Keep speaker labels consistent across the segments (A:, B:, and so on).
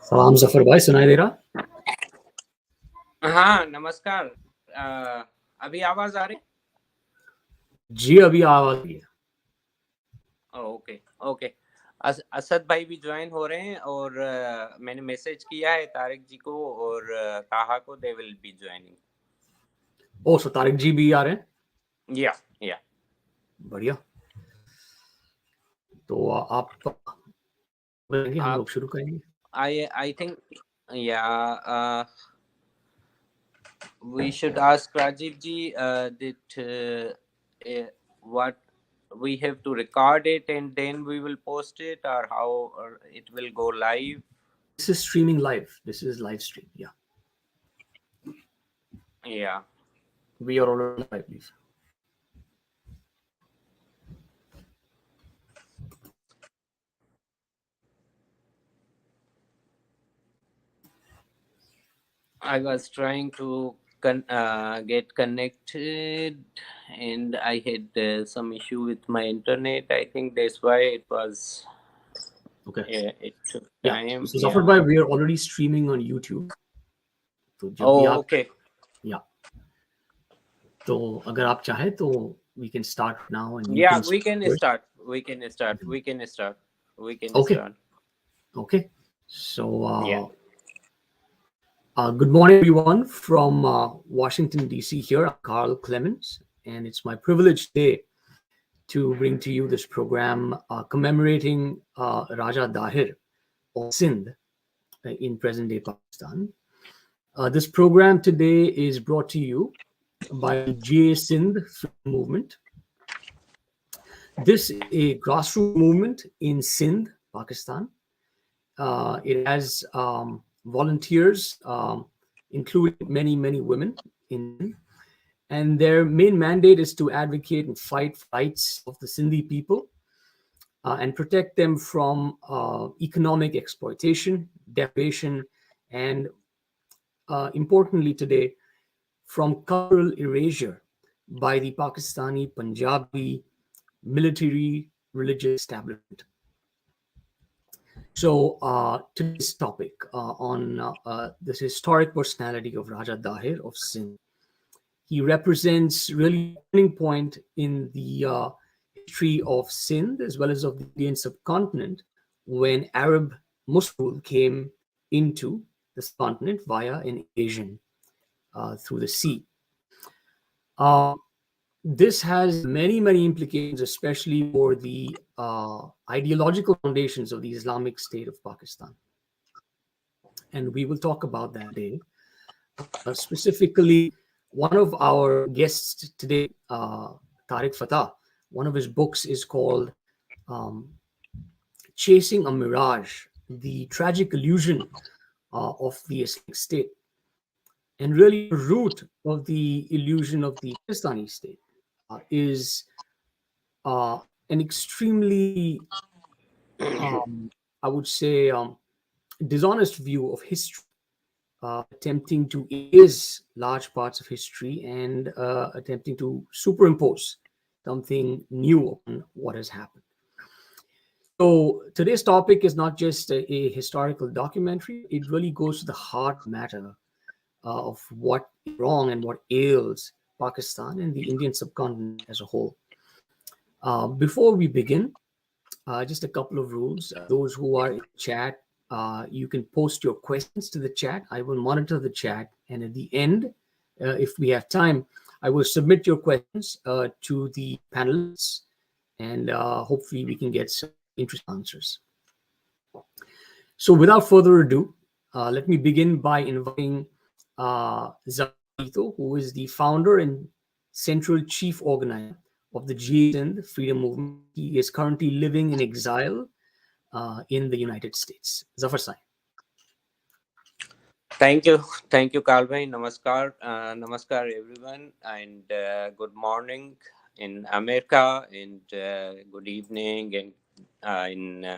A: सलाम जफर भाई, सुनाई दे रहा?
B: हाँ नमस्कार। अभी आवाज आ रही?
A: जी अभी आवाज आ रही है।
B: Okay okay. असद भाई भी ज्वाइन हो रहे हैं और मैंने मैसेज किया है तारिक जी को और ताहा को, दे विल बी ज्वाइनिंग।
A: ओ सो तारिक जी भी आ रहे हैं?
B: या
A: बढ़िया। तो आप हम लोग शुरू करेंगे।
B: आई थिंक या we should ask Rajiv ji that what we have to record it and then we will post it, or how or it will go live.
A: This is streaming live. This is live stream.
B: Yeah.
A: We are already live, please.
B: I was trying to get connected and I had some issue with my internet. I think that's why it was.
A: Okay.
B: It took
A: Yeah.
B: time.
A: So Zafar bhai, we are already streaming on YouTube. तो जब भी आप
B: Okay.
A: Yeah. तो अगर आप चाहे तो we can start now and you
B: Yeah,
A: can
B: we can
A: first.
B: start. We can start. We can start. We can
A: Okay.
B: start.
A: Okay. So
B: Yeah.
A: Good morning, everyone, from Washington, D.C. Here, I'm Carl Clemens, and it's my privilege today to bring to you this program commemorating Raja Dahir of Sindh in present-day Pakistan. This program today is brought to you by J. Sindh Freedom Movement. This is a grassroots movement in Sindh, Pakistan. It has volunteers, including many women in, and their main mandate is to advocate and fight rights of the Sindhi people and protect them from economic exploitation, deprivation, and importantly today, from cultural erasure by the Pakistani Punjabi military religious establishment. So today's topic on this historic personality of Raja Dahir of Sindh. He represents really a turning point in the history of Sindh as well as of the Indian subcontinent when Arab Muslim came into the subcontinent via an invasion through the sea. This has many implications, especially for the ideological foundations of the Islamic State of Pakistan. And we will talk about that today. Specifically, one of our guests today, Tariq Fatah, one of his books is called Chasing a Mirage, the Tragic Illusion of the Islamic State. And really, the root of the illusion of the Pakistani state is an extremely, I would say, dishonest view of history, attempting to erase large parts of history and attempting to superimpose something new on what has happened. So today's topic is not just a historical documentary, it really goes to the heart matter of what is wrong and what ails Pakistan and the Indian subcontinent as a whole. Before we begin, just a couple of rules. Those who are in chat, you can post your questions to the chat. I will monitor the chat. And at the end, if we have time, I will submit your questions to the panelists. And hopefully we can get some interesting answers. So without further ado, let me begin by inviting Zafito, who is the founder and central chief organizer of the Sindh Freedom Movement. He is currently living in exile in the United States. Zafar Sai.
B: Thank you, Kalbhai. Namaskar, namaskar everyone, and good morning in America, and good evening in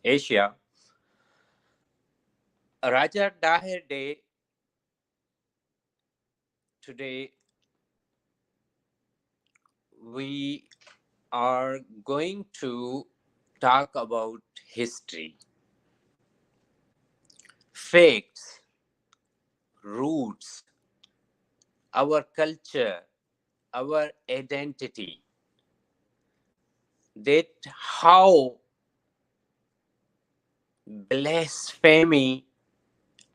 B: Asia. Raja Dahir Day today. We are going to talk about history. facts, roots, our culture, our identity, that how blasphemy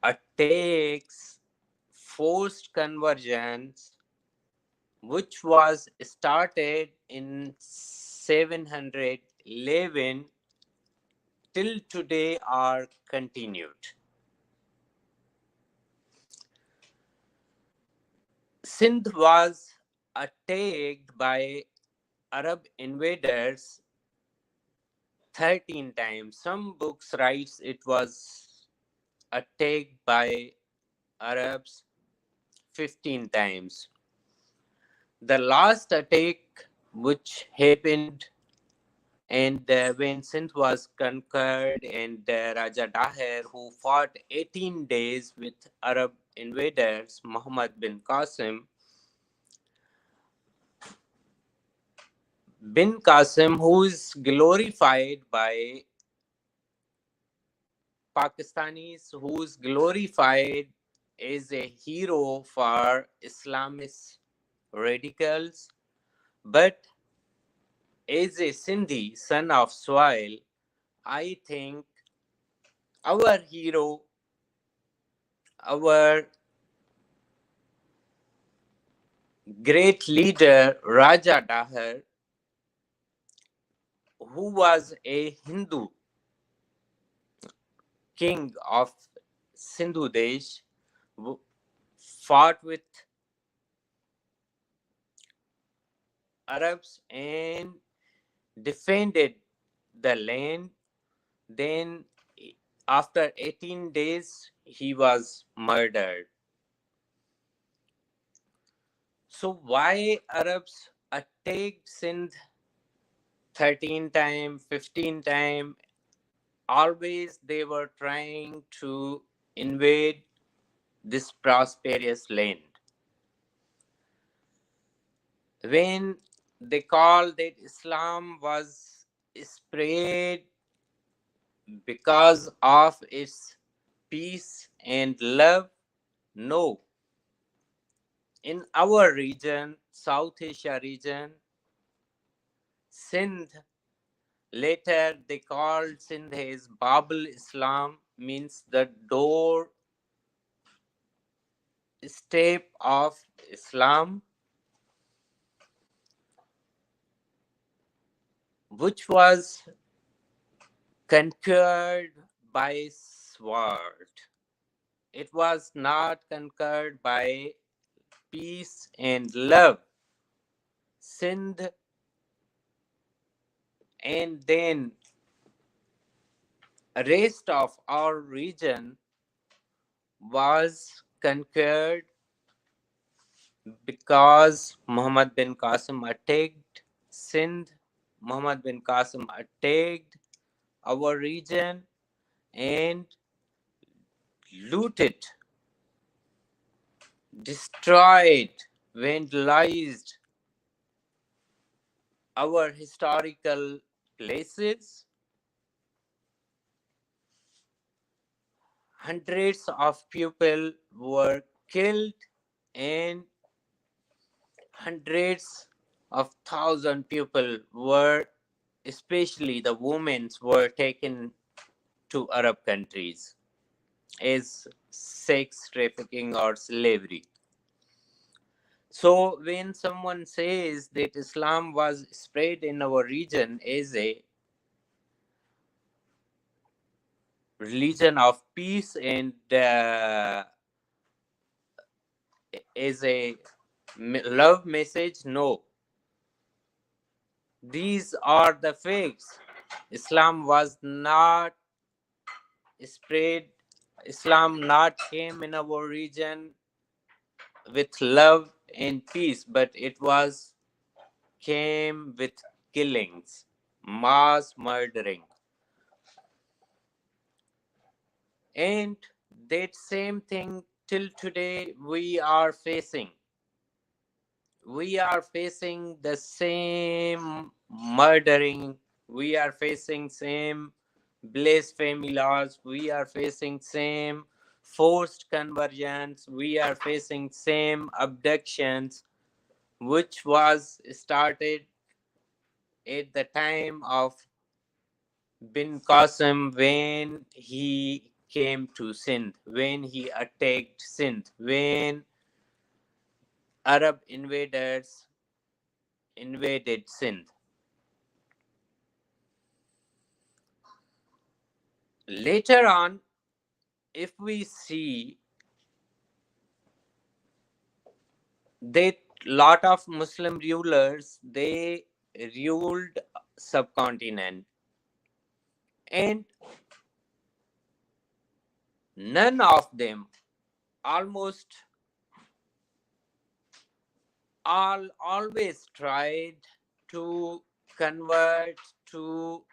B: attacks forced conversions, which was started in 711 till today, are continued. Sindh was attacked by Arab invaders 13 times. Some books writes it was attacked by Arabs 15 times. The last attack which happened, and when Sindh was conquered, and Raja Dahir, who fought 18 days with Arab invaders, Muhammad bin Qasim, who is glorified by Pakistanis, who is glorified as a hero for Islamist radicals, but as a Sindhi, son of soil, I think our hero, our great leader, Raja Dahir, who was a Hindu king of Sindhu Desh, fought with Arabs and defended the land. Then, after 18 days, he was murdered. So why Arabs attacked Sindh 13 times, 15 times? Always they were trying to invade this prosperous land. When they called that Islam was spread because of its peace and love, no. In our region, South Asia region, Sindh, later they called Sindh as Babul Islam, means the door step of Islam, which was conquered by sword. It was not conquered by peace and love. Sindh, and then rest of our region was conquered because Muhammad bin Qasim attacked Sindh. Muhammad bin Qasim attacked our region and looted, destroyed, vandalized our historical places. Hundreds of people were killed and hundreds of thousand people were, especially the women, were taken to Arab countries as sex trafficking or slavery. So when someone says that Islam was spread in our region as a religion of peace and as a love message, no. These are the facts. Islam was not spread. Islam not came in our region with love and peace, but it was came with killings, mass murdering. And that same thing till today we are facing. We are facing the same murdering. We are facing same blasphemy laws. We are facing same forced conversions, we are facing same abductions, which was started at the time of bin Qasim when he came to Sindh, when he attacked Sindh, when Arab invaders invaded Sindh. Later on, if we see that lot of Muslim rulers, they ruled subcontinent, and none of them, almost all, always tried to convert, to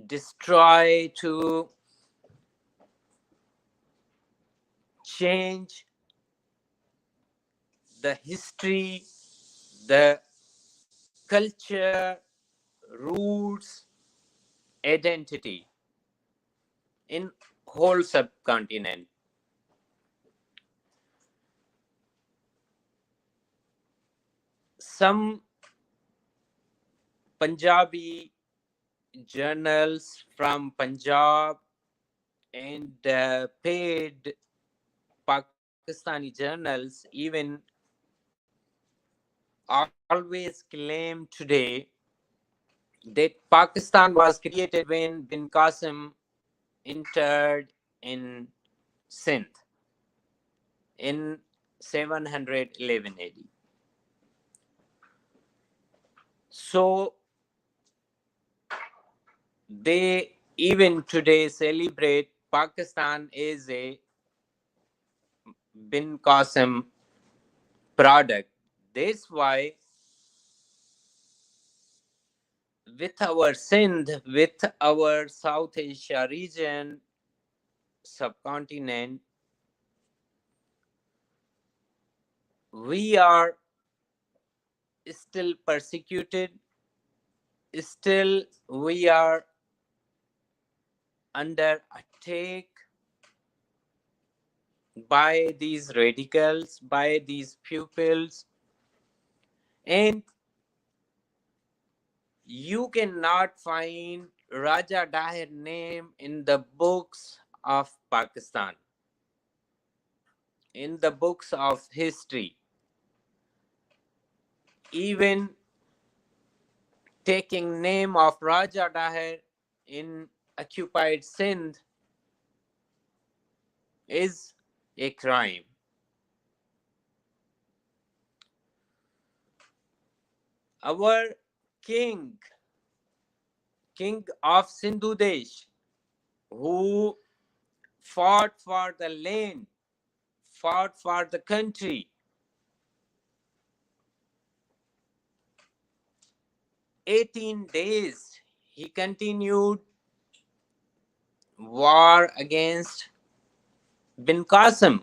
B: destroy, to change the history, the culture, roots, identity in whole subcontinent. Some Punjabi journals from Punjab and paid Pakistani journals even always claim today that Pakistan was created when Bin Qasim entered in Sindh in 711 AD. So they even today celebrate Pakistan as a Bin Qasim product. That's why with our Sindh, with our South Asia region, subcontinent, we are still persecuted, still we are under attack by these radicals, by these pupils, and you cannot find Raja Dahir name in the books of Pakistan, in the books of history. Even taking name of Raja Dahir in occupied Sindh is a crime. Our king, king of Sindhu Desh, who fought for the land, fought for the country, 18 days he continued war against Bin Qasim,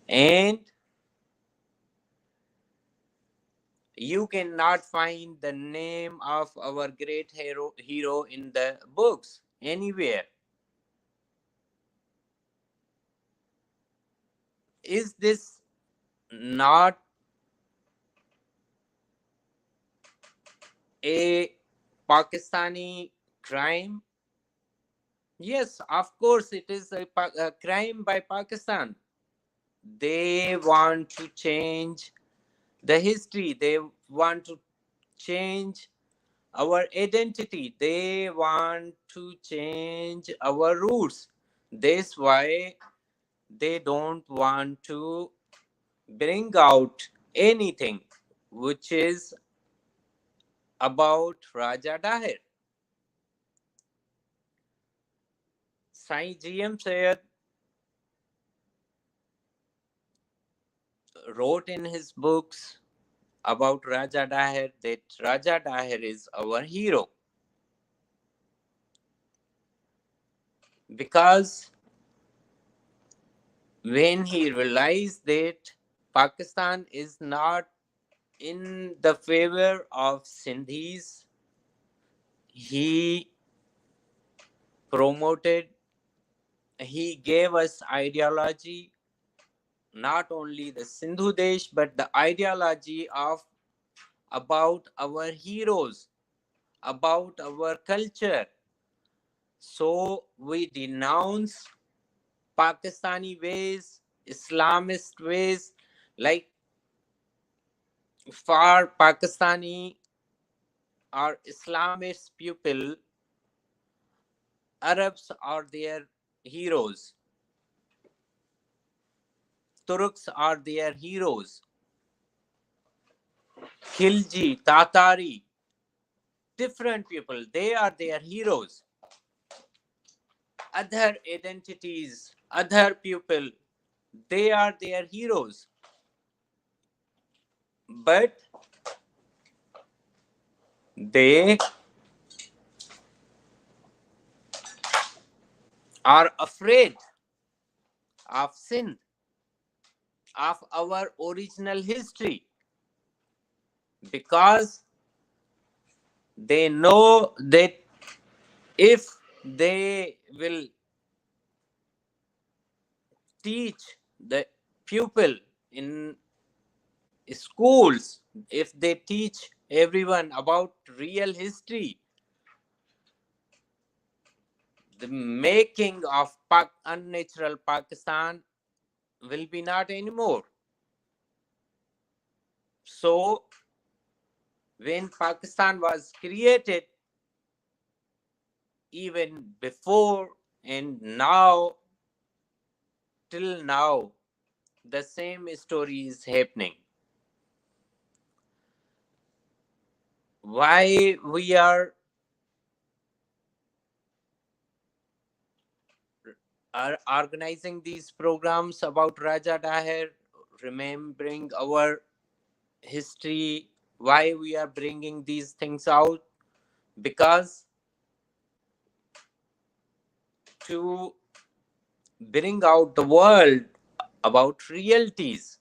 B: and you cannot find the name of our great hero in the books anywhere. Is this not a Pakistani crime? Yes, of course, it is a crime by Pakistan. They want to change the history, they want to change our identity, they want to change our roots. That's why they don't want to bring out anything which is about Raja Dahir. Sai GM Sayed wrote in his books about Raja Dahir that Raja Dahir is our hero because when he realized that Pakistan is not in the favor of Sindhis, he promoted he gave us ideology, not only the Sindhu Desh, but the ideology of about our heroes, about our culture. So we denounce Pakistani ways, Islamist ways, like for Pakistani or Islamist people, Arabs are their heroes, Turks are their heroes, Khilji, Tatari, different people, they are their heroes. Other identities, other people, they are their heroes. But they are afraid of sin, of our original history, because they know that if they will teach the pupil in schools, if they teach everyone about real history, the making of unnatural Pakistan will be not anymore. So when Pakistan was created, even before and now, till now, the same story is happening. Why we are organizing these programs about Raja Dahir, remembering our history, why we are bringing these things out? Because to bring out the world about realities,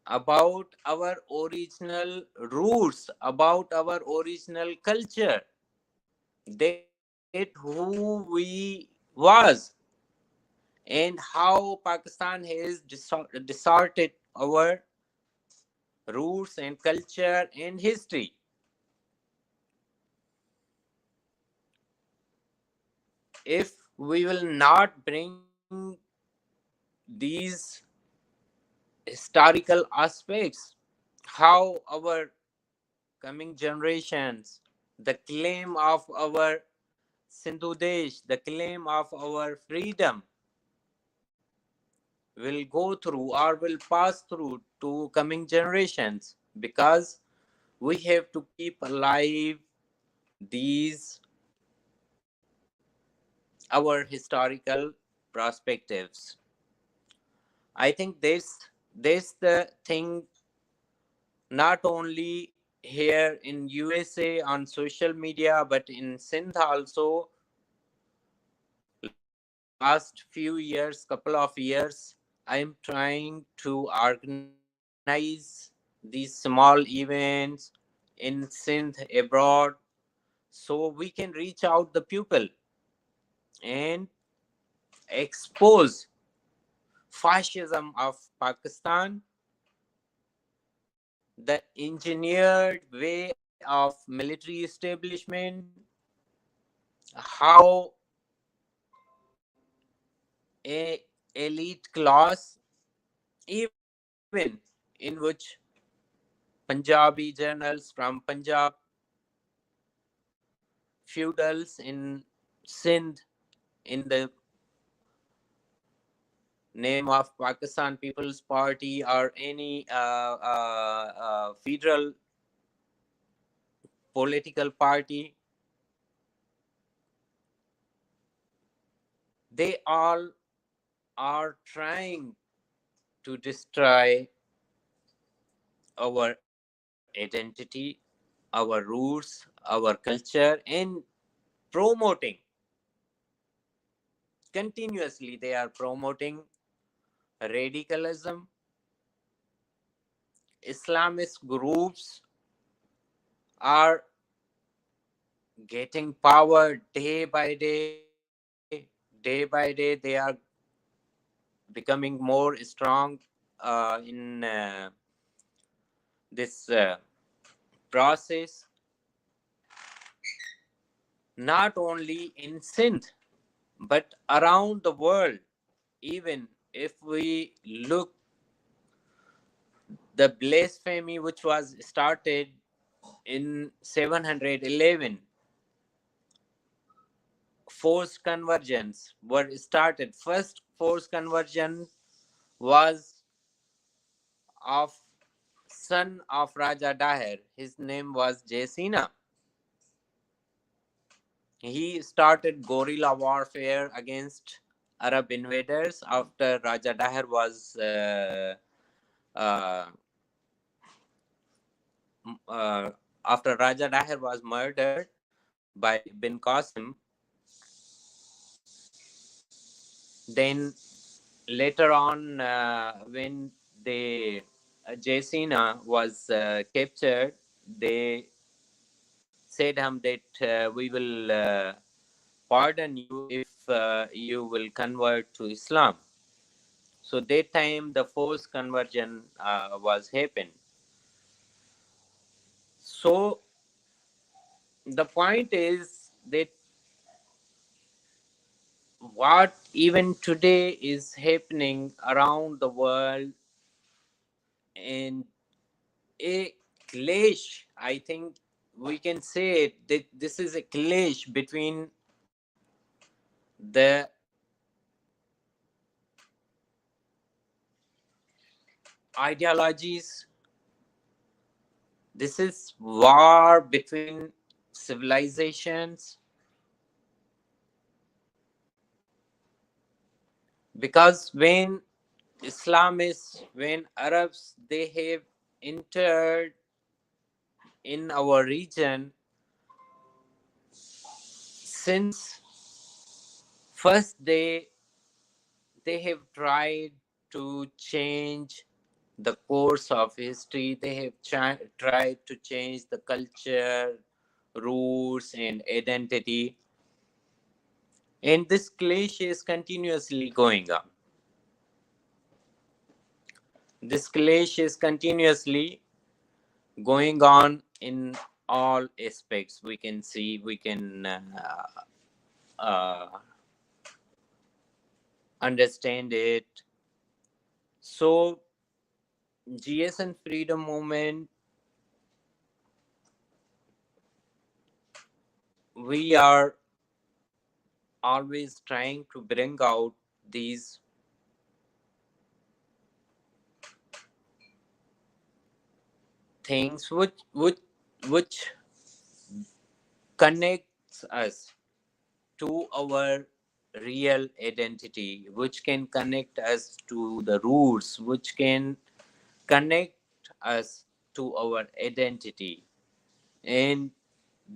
B: about our original roots, about our original culture, that who we was, and how Pakistan has distorted our roots and culture and history. If we will not bring these historical aspects, how our coming generations, the claim of our Sindhu Desh, the claim of our freedom will go through or will pass through to coming generations, because we have to keep alive these our historical perspectives. I think this the thing, not only here in USA on social media, but in Sindh also. Last few years, couple of years, I am trying to organize these small events in Sindh abroad, so we can reach out the people and expose fascism of Pakistan, the engineered way of military establishment, how a elite class, even in which Punjabi journals from Punjab, feudals in Sindh, in the name of Pakistan People's Party or any federal political party, they all are trying to destroy our identity, our roots, our culture, and promoting continuously, they are promoting radicalism. Islamist groups are getting power day by day. Day by day, they are becoming more strong in this process, not only in Sindh but around the world. Even if we look the blasphemy which was started in 711, forced conversions were started. First forced conversion was of son of Raja Dahir. His name was Jaisina. He started guerrilla warfare against Arab invaders after Raja Dahir was uh, after Raja Dahir was murdered by bin Qasim. Then later on, when the Jaisina was captured, they said him that we will pardon you if you will convert to Islam. So that time the forced conversion was happened. So the point is that what even today is happening around the world, and a clash, I think we can say that this is a clash between the ideologies. This is war between civilizations, because when Islamists, when Arabs, they have entered in our region, since first they have tried to change the course of history. They have tried to change the culture, roots, and identity. And this clash is continuously going on. This clash is continuously going on in all aspects. We can see, we can understand it. So, GSN Freedom Movement, we are always trying to bring out these things which connects us to our real identity, which can connect us to the roots, which can connect us to our identity. And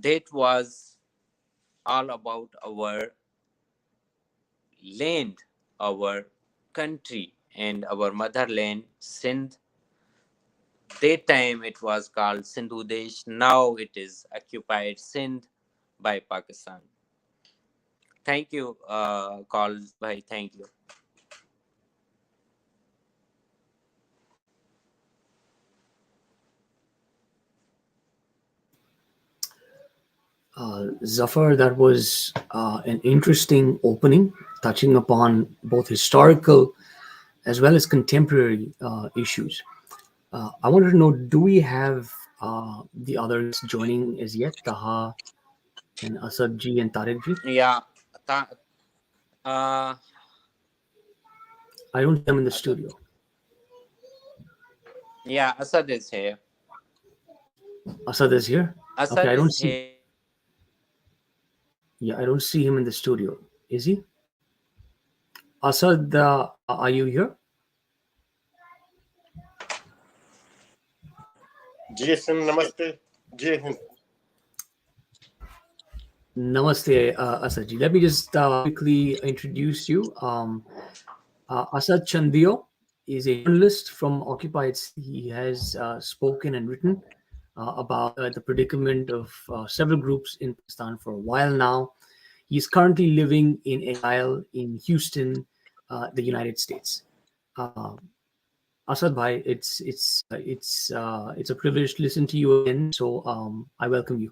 B: that was all about our land, our country, and our motherland, Sindh. That time it was called Sindhu Desh. Now it is occupied Sindh by Pakistan. Thank you, Call by. Thank you.
A: Zafar, that was an interesting opening, touching upon both historical as well as contemporary issues. I wanted to know, do we have the others joining as yet, Taha and Asad ji and Tariq ji?
B: Yeah. Uh,
A: I don't see them in the studio.
B: yeah, Asad is here.
A: Asad is here? Okay,
B: Asad
A: I don't
B: is
A: see.
B: here.
A: Yeah, I don't see him in the studio. Is he? Asad, are you here?
C: Jason, namaste. Jai Hind.
A: Namaste, Asad ji. Let me just quickly introduce you. Asad Chandio is a journalist from Occupied City. He has spoken and written about the predicament of several groups in Pakistan for a while now. He's currently living in exile in Houston, the United States. Asad bhai, it's a privilege to listen to you again. So I welcome you.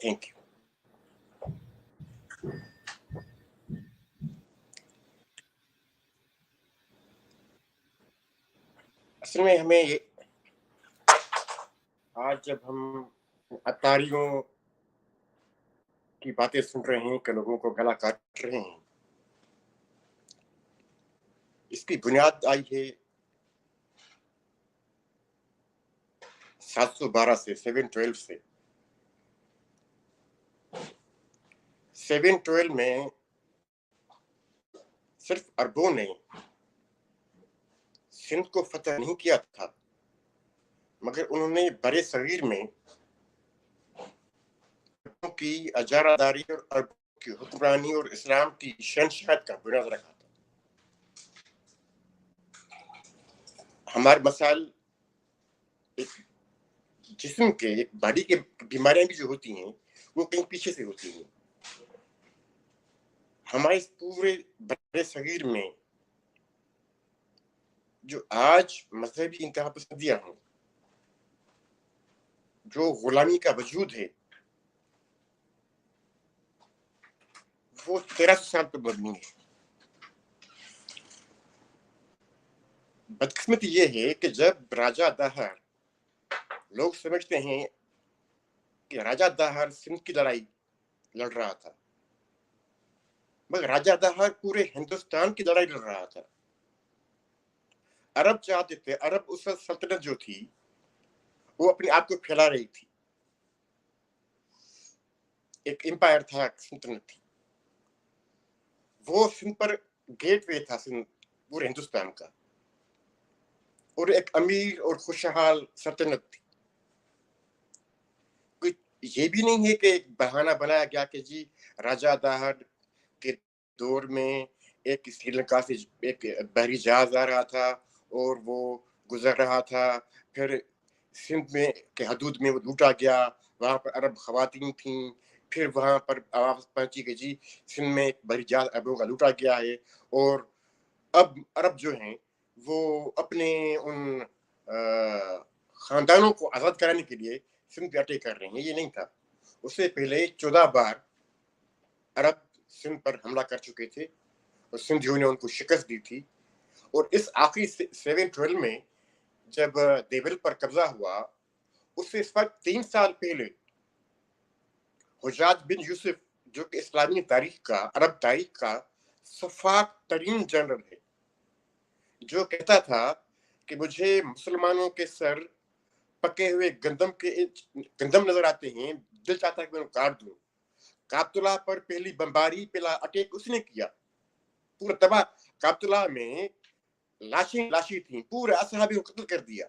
C: Thank you. असल में हमें आज जब हम अतारियों की बातें सुन रहे हैं कि लोगों को गला काट रहे हैं, इसकी बुनियाद आई है 712 से 712 से 712 में सिर्फ अरबों ने सिंध को फतह नहीं किया था, मगर उन्होंने बड़े सगीर में अरबों की अजारादारी और अरबों की हुक्मरानी और इस्लाम की शहंशाहत का बुनियाद रखा था। हमारे मसाइल एक जिस्म के, एक बॉडी के बीमारियां भी जो होती हैं वो कहीं पीछे से होती हैं। हमारे इस पूरे बड़े सगीर में जो आज मजहबी इंतहापसंदियां हैं, जो गुलामी का वजूद है, वो 1300 साल पर मबनी है। बदकिस्मती ये है कि जब राजा दाहर, लोग समझते हैं कि राजा दाहर सिंध की लड़ाई लड़ रहा था, मगर राजा दाहर पूरे हिंदुस्तान की लड़ाई लड़ रहा था। अरब चाहते थे, अरब उस वक्त सल्तनत जो थी वो अपने आप को फैला रही थी, एक एम्पायर था, सल्तनत थी। वो सिंध पर गेटवे था, सिंध पूरे हिंदुस्तान का, और एक अमीर और खुशहाल सल्तनत थी। कोई ये भी नहीं है कि एक बहाना बनाया गया कि जी राजा दाहर के दौर में एक श्रीलंका से एक बहरी जहाज आ रहा था और वो गुजर रहा था, फिर सिंध में के हदूद में वो लूटा गया, वहां पर अरब खवातीन थीं, फिर वहां पर आवाज पहुंची कि जी सिंध में एक बहरी जहाज अरबों का लूटा गया है और अब अरब जो हैं वो अपने उन खानदानों को आजाद कराने के लिए सिंध पे अटैक कर रहे हैं। ये नहीं था। उससे पहले 14 बार अरब सिंध पर हमला कर चुके थे और सिंधियों ने उनको शिकस्त दी थी। और इस आखिरी 712 में जब देवल पर कब्जा हुआ, उससे इस वक्त 3 साल पहले हुजाज बिन यूसुफ, जो कि इस्लामी तारीख का, अरब तारीख का सफाक तरीन जनरल है, जो कहता था कि मुझे मुसलमानों के सर पके हुए गंदम नजर आते हैं, दिल चाहता है कि मैं उनको काट दूं। काबतुल्लाह पर पहली बमबारी, पहला अटैक उसने किया, पूरा तबाह। काबतुल्लाह में लाशें थी, पूरे असहाबी को कत्ल कर दिया।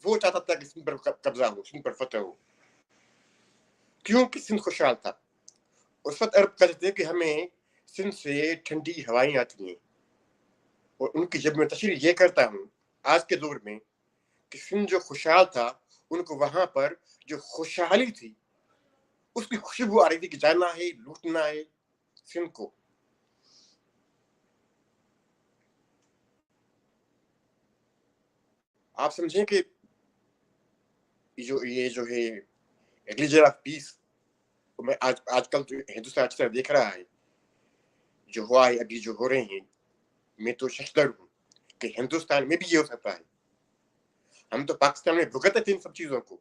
C: वो चाहता था कि सिंध पर कब्जा हो, सिंध पर फतह हो, क्योंकि सिंध खुशहाल था। उस वक्त अरब कहते थे कि हमें सिंध से ठंडी हवाएं आती हैं, और उनकी जब मैं तशरीह ये करता हूँ आज के दौर में कि सिंध जो खुशहाल था, उनको वहां पर जो खुशहाली थी उसकी खुशबू आ रही थी कि जाना है, लूटना है सिंध को। आप समझें कि ये जो है रिलीजन ऑफ पीस, मैं आजकल जो हिंदुस्तान अच्छी तरह देख रहा है, जो हुआ है, अभी जो हो रहे हैं, मैं तो शशदर हूँ कि हिंदुस्तान में भी ये हो सकता है। हम तो पाकिस्तान में भुगते थे इन सब चीजों को,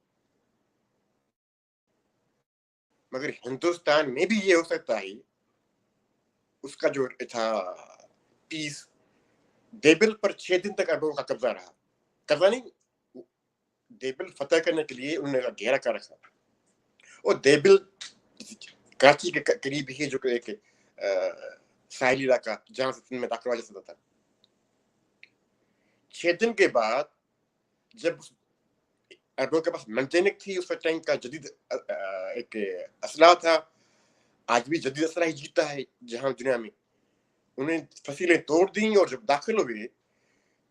C: मगर हिंदुस्तान में भी ये हो सकता है। उसका जो था पीस, देबिल पर 6 दिन तक अरबों का कब्जा रहा। कब्जा नहीं, देबिल फतह करने के लिए उन्होंने घेरा कर रखा, और देबिल कराची के करीब ही जो एक साहिल इलाका जहां से में दाखिल जा सकता था। 6 दिन के बाद जब अरबों के पास मेंटेनिक थी, उस टाइम का जदीद एक असलाह था, आज भी जदीद असलाह ही जीता है जहां दुनिया में। उन्हें फसीलें तोड़ दी, और जब दाखिल हुए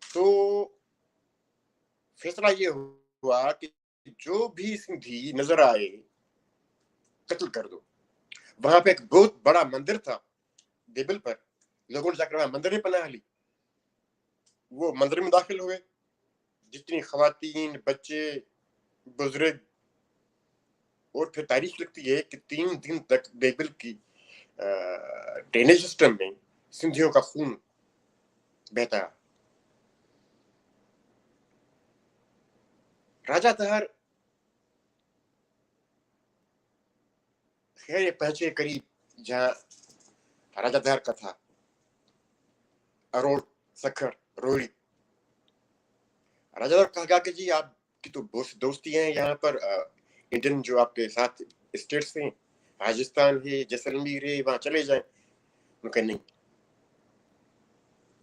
C: तो फैसला ये हुआ कि जो भी सिंधी नजर आए कत्ल कर दो। वहां पे एक बहुत बड़ा मंदिर था बेबल पर, लोगों ने जाकर वहां मंदिर में पनाह ली, वो मंदिर में दाखिल हुए, जितनी खवातीन, बच्चे, बुजुर्ग, और फिर तारीख लिखती है कि 3 दिन तक बेबल की ड्रेनेज सिस्टम में सिंधियों का खून बहता। राजा दहर खैर पहुंचे करीब जहां राजा दहर का था, अरोड़, सखर, रोहड़ी। राजा दहर कहा कि जी आपकी तो बहुत दोस्ती है यहाँ पर, इंडियन जो आपके साथ स्टेट्स हैं, राजस्थान है, जैसलमेर है, वहां चले जाएं। उनका नहीं,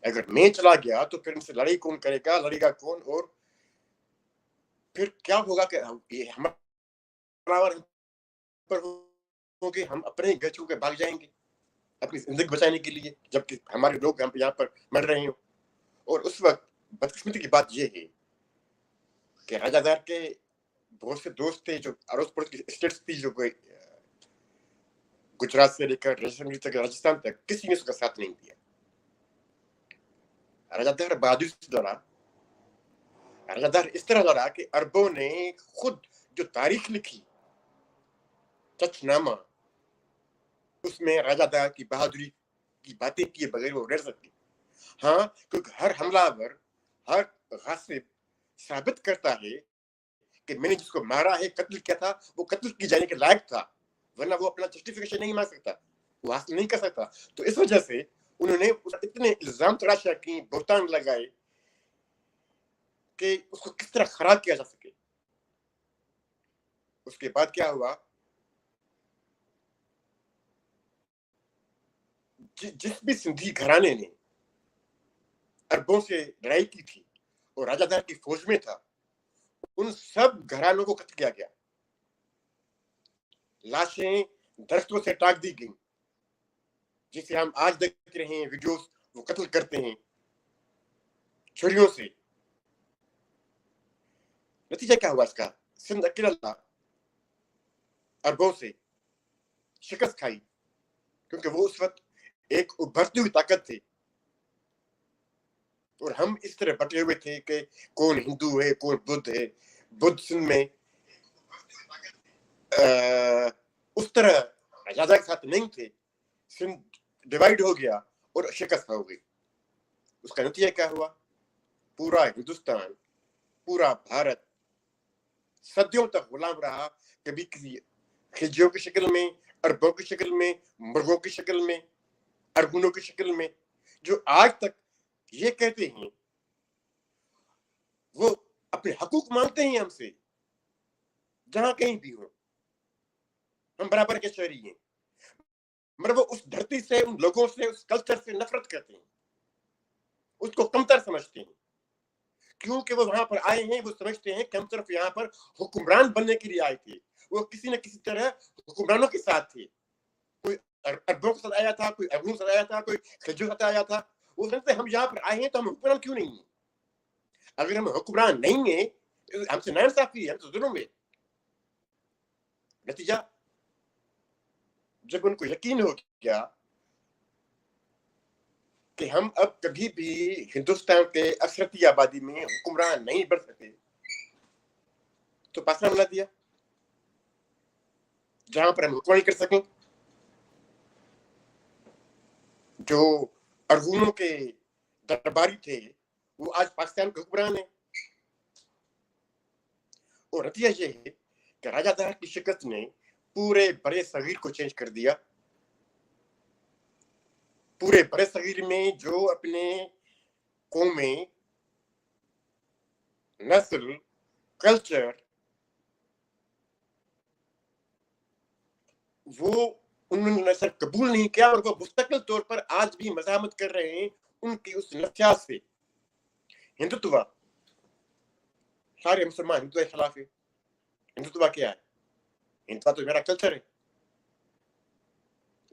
C: अगर मैं चला गया तो फिर इनसे लड़ाई कौन करेगा, लड़ेगा कौन, और फिर क्या होगा कि हमारा पर होंगे, हम अपने घर छोड़ के भाग जाएंगे अपनी जिंदगी बचाने के लिए, जबकि हमारे लोग हम यहाँ पर मर रहे हो। और उस वक्त बदकिस्मती की बात यह है कि राजा दहर के बहुत से दोस्त थे जो अड़ोस पड़ोस की स्टेट्स थी, जो कोई गुजरात से लेकर राजस्थान तक, किसी ने उसका साथ नहीं दिया। राजा दहर बहादुरी से लड़ा। राजा दहर इस तरह लड़ा कि अरबों ने खुद जो तारीख लिखी, चचनामा, उसमें राजा दहर की बहादुरी की बातें किए बगैर वो रह सकती। हाँ, क्योंकि हर हमलावर, हर गासिब साबित करता है कि मैंने जिसको मारा है, कत्ल किया था, वो कत्ल की जाने के लायक था, वरना वो अपना जस्टिफिकेशन नहीं मांग सकता, वो हासिल नहीं कर सकता। तो इस वजह से उन्होंने इतने इल्जाम तराशा की, बहुतान लगाए कि उसको किस तरह खराब किया जा सके। उसके बाद क्या हुआ, जिस भी सिंधी घराने ने अरबों से लड़ाई की थी और राजा दहर की फौज में था, उन सब घरानों को कत्ल किया गया। लाशें दरख्तों से टाक दी गई, जिसे हम आज देख रहे हैं वीडियोस, वो कत्ल करते हैं छुरियों से। नतीजा क्या हुआ इसका, सिंध अकेला अरबों से शिकस्त खाई, क्योंकि वो उस वक्त एक उभरती हुई ताकत थी और हम इस तरह बटे हुए थे कि कौन हिंदू है, कौन बुद्ध है। बुद्ध सिंध में उस तरह राजा के साथ नहीं थे, सिंध डिवाइड हो गया और शिकस्त हो गई। उसका नतीजा क्या हुआ, पूरा हिंदुस्तान, पूरा भारत सदियों तक गुलाम रहा, कभी किसी खिलजियों की शक्ल में, अरबों की शक्ल में, मुर्गों की शक्ल में, अरगुनों की शक्ल में, जो आज तक ये कहते हैं वो अपने हकूक मांगते हैं हमसे, जहां कहीं भी हो हम बराबर के शहरी हैं, मगर वो उस धरती से, उन लोगों से, उस कल्चर से नफरत करते हैं, उसको कमतर समझते हैं, क्योंकि वो वहां पर आए हैं, वो समझते हैं कि हम सिर्फ यहाँ पर हुक्मरान बनने के लिए आए थे। वो किसी न किसी तरह हुक्मरानों के साथ थे, कोई अरबों के साथ आया था, कोई अरबों के साथ आया था, कोई खिलजियों के साथ आया था। वो समझते हम यहाँ पर आए हैं तो हम हुक्मरान क्यों नहीं है, अगर हम हुक्मरान नहीं है हमसे नाइंसाफी है, हम तो जुल्म है। नतीजा, जब उनको यकीन हो गया कि हम अब कभी भी हिंदुस्तान के अक्सरती आबादी में हुक्मरान नहीं बन सके, तो पासना बना दिया जहां पर हम हुक्मरानी कर सकें। जो अरगुनों के दरबारी थे वो आज पाकिस्तान के हुक्मरान है। और नतीजा ये है कि राजा दहर की शिकस्त ने पूरे बड़े सगीर को चेंज कर दिया। पूरे बड़े सगीर में जो अपने कौमें, नस्ल, कल्चर, वो उन्होंने सर कबूल नहीं किया और वो मुस्तकिल तौर पर आज भी मज़ाहमत कर रहे हैं उनकी उस नफ्सियात से। हिंदुत्व, सारे मुसलमान हिंदुत्व के खिलाफ है। हिंदुत्व क्या है, हिंदुत्व तो मेरा कल्चर है,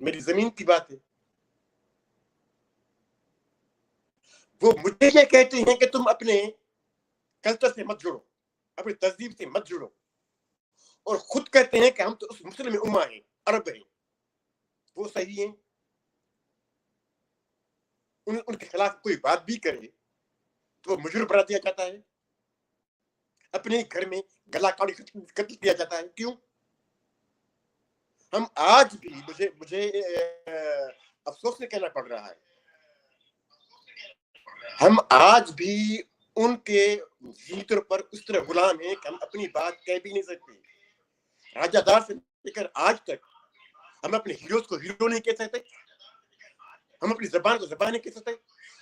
C: मेरी जमीन की बात है। वो मुझे ये कहते हैं कि तुम अपने कल्चर से मत जुड़ो, अपनी तहजीब से मत जुड़ो, और खुद कहते हैं कि हम तो उस मुस्लिम उम्मा हैं, अरब हैं। وہ صحیح ہیں. ان کے خلاف کوئی بات بھی کرے تو وہ مجرم بنا دیا جاتا ہے, اپنے گھر میں گلا کاڑی قتل کیا جاتا ہے. کیوں؟ ہم آج بھی, مجھے افسوس سے کہنا پڑ رہا ہے, ہم آج بھی ان کے جیتر پر اس طرح غلام ہیں کہ ہم اپنی بات کہہ بھی نہیں سکتے. راجہ دار سے لے کر آج تک ہم اپنے ہیروز کو ہیرو نہیں کہہ سکتے, ہم اپنی زبان کو زبان نہیں کہہ سکتے,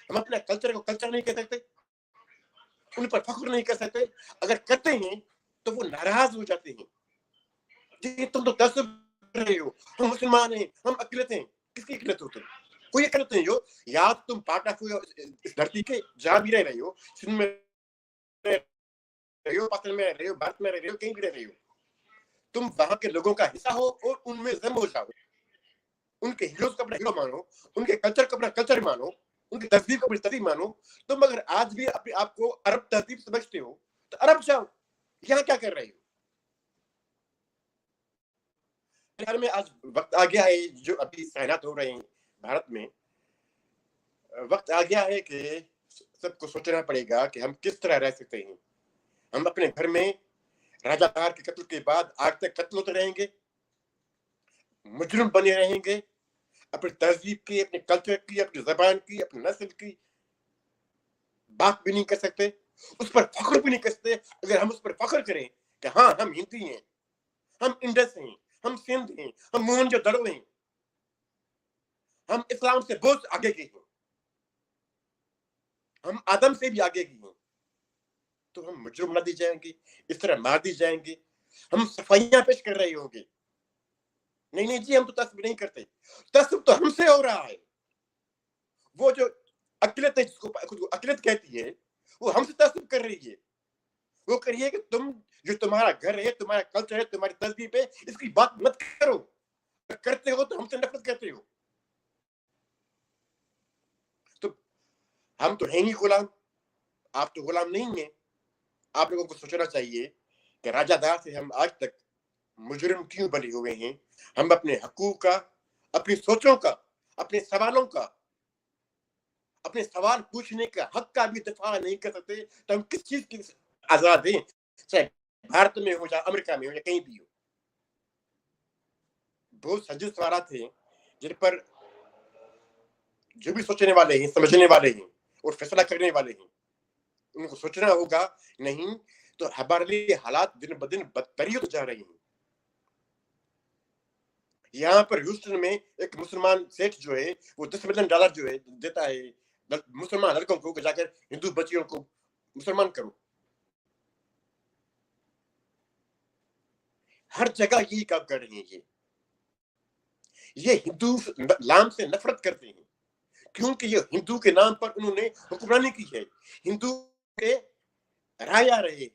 C: ہم اپنے کلچر کو کلچر نہیں کہہ سکتے, ان پر فخر نہیں کر سکتے. اگر کرتے ہیں تو وہ ناراض ہو جاتے ہیں کہ تم تو تعصب کر رہے ہو, ہم مسلمان ہیں, ہم اقلیت ہیں. کس کی اقلیت ہو تم؟ کوئی اقلیت نہیں ہو. یا تم پارٹ آف اس دھرتی کے جہاں بھی رہ رہے ہو, سندھ میں رہ رہے ہو, پاکستان میں رہ رہے ہو, بھارت میں رہ رہے ہو, کہیں بھی رہ رہے ہو, تم وہاں کے لوگوں کا حصہ ہو اور ان میں ضم ہو جاؤ. ان کے ہیروز کو اپنا ہیرو مانو, ان کے کلچر کو اپنا کلچر مانو, ان کی تہذیب کو اپنی تہذیب مانو. تم اگر آج بھی اپنے آپ کو عرب تہذیب سمجھتے ہو تو عرب جاؤ. یہاں کیا کر رہے ہو؟ خیال میں آج وقت آ گیا ہے, جو ابھی سیاحت ہو رہے ہیں بھارت میں, وقت آ گیا ہے کہ سب کو سوچنا پڑے گا کہ ہم کس طرح رہ سکتے ہیں. ہم اپنے گھر میں راجہ دار کے قتل کے بعد آج تک قتل ہوتے رہیں گے, مجرم بنے رہیں گے, اپنی تہذیب کی, اپنے کلچر کی, اپنی زبان کی, اپنی نسل کی بات بھی نہیں کر سکتے, اس پر فخر بھی نہیں کر سکتے. اگر ہم اس پر فخر کریں کہ ہاں ہم ہندی ہیں, ہم انڈس ہیں, ہم سندھ ہیں, ہم موہنجو دڑو ہیں, ہم اسلام سے بہت آگے گئے ہیں, ہم آدم سے بھی آگے گئے ہیں, تو ہم مجرم نہ دی جائیں گے, اس طرح مار دی جائیں گے, ہم صفائیاں پیش کر رہے ہوں گے. نہیں جی, ہم تو تعصب نہیں کرتے. تعصب تو ہم سے ہو رہا ہے. وہ جو اقلیت ہے, جس کو اقلیت کہتی ہے, وہ ہم سے تعصب کر رہی ہے. وہ کر رہی ہے کہ تم جو تمہارا گھر ہے, تمہارا کلچر ہے, تمہاری تہذیب ہے, اس کی بات مت کرو. کرتے ہو تو ہم سے نفرت کرتے ہو. تو ہم تو ہیں نہیں غلام, آپ تو غلام نہیں ہیں. آپ لوگوں کو سوچنا چاہیے کہ راجہ دار سے ہم آج تک مجرم کیوں بنے ہوئے ہیں. ہم اپنے حقوق کا, اپنی سوچوں کا, اپنے سوالوں کا, اپنے سوال پوچھنے کا حق کا بھی دفاع نہیں کر سکتے. تو ہم کس چیز کی آزاد ہیں, چاہے بھارت میں ہو, چاہے امریکہ میں ہو, یا کہیں بھی ہو. بہت سنجیدہ سوالات ہیں جن پر جو بھی سوچنے والے ہیں, سمجھنے والے ہیں اور فیصلہ کرنے والے ہیں, ان کو سوچنا ہوگا. نہیں تو ہمارے لیے حالات دن بدن بدتری ہوتے جا رہے ہیں. یہاں پر ہیوسٹن میں ایک مسلمان سیٹ جو ہے, وہ $10 ملین جو ہے دیتا ہے مسلمان لڑکوں کو, جا کر ہندو بچیوں کو مسلمان کرو. ہر جگہ یہی کام کر رہے ہیں. یہ ہندو نام سے نفرت کرتے ہیں کیونکہ یہ ہندو کے نام پر انہوں نے حکمرانی کی ہے. ہندو کے رائے آ رہے ہیں.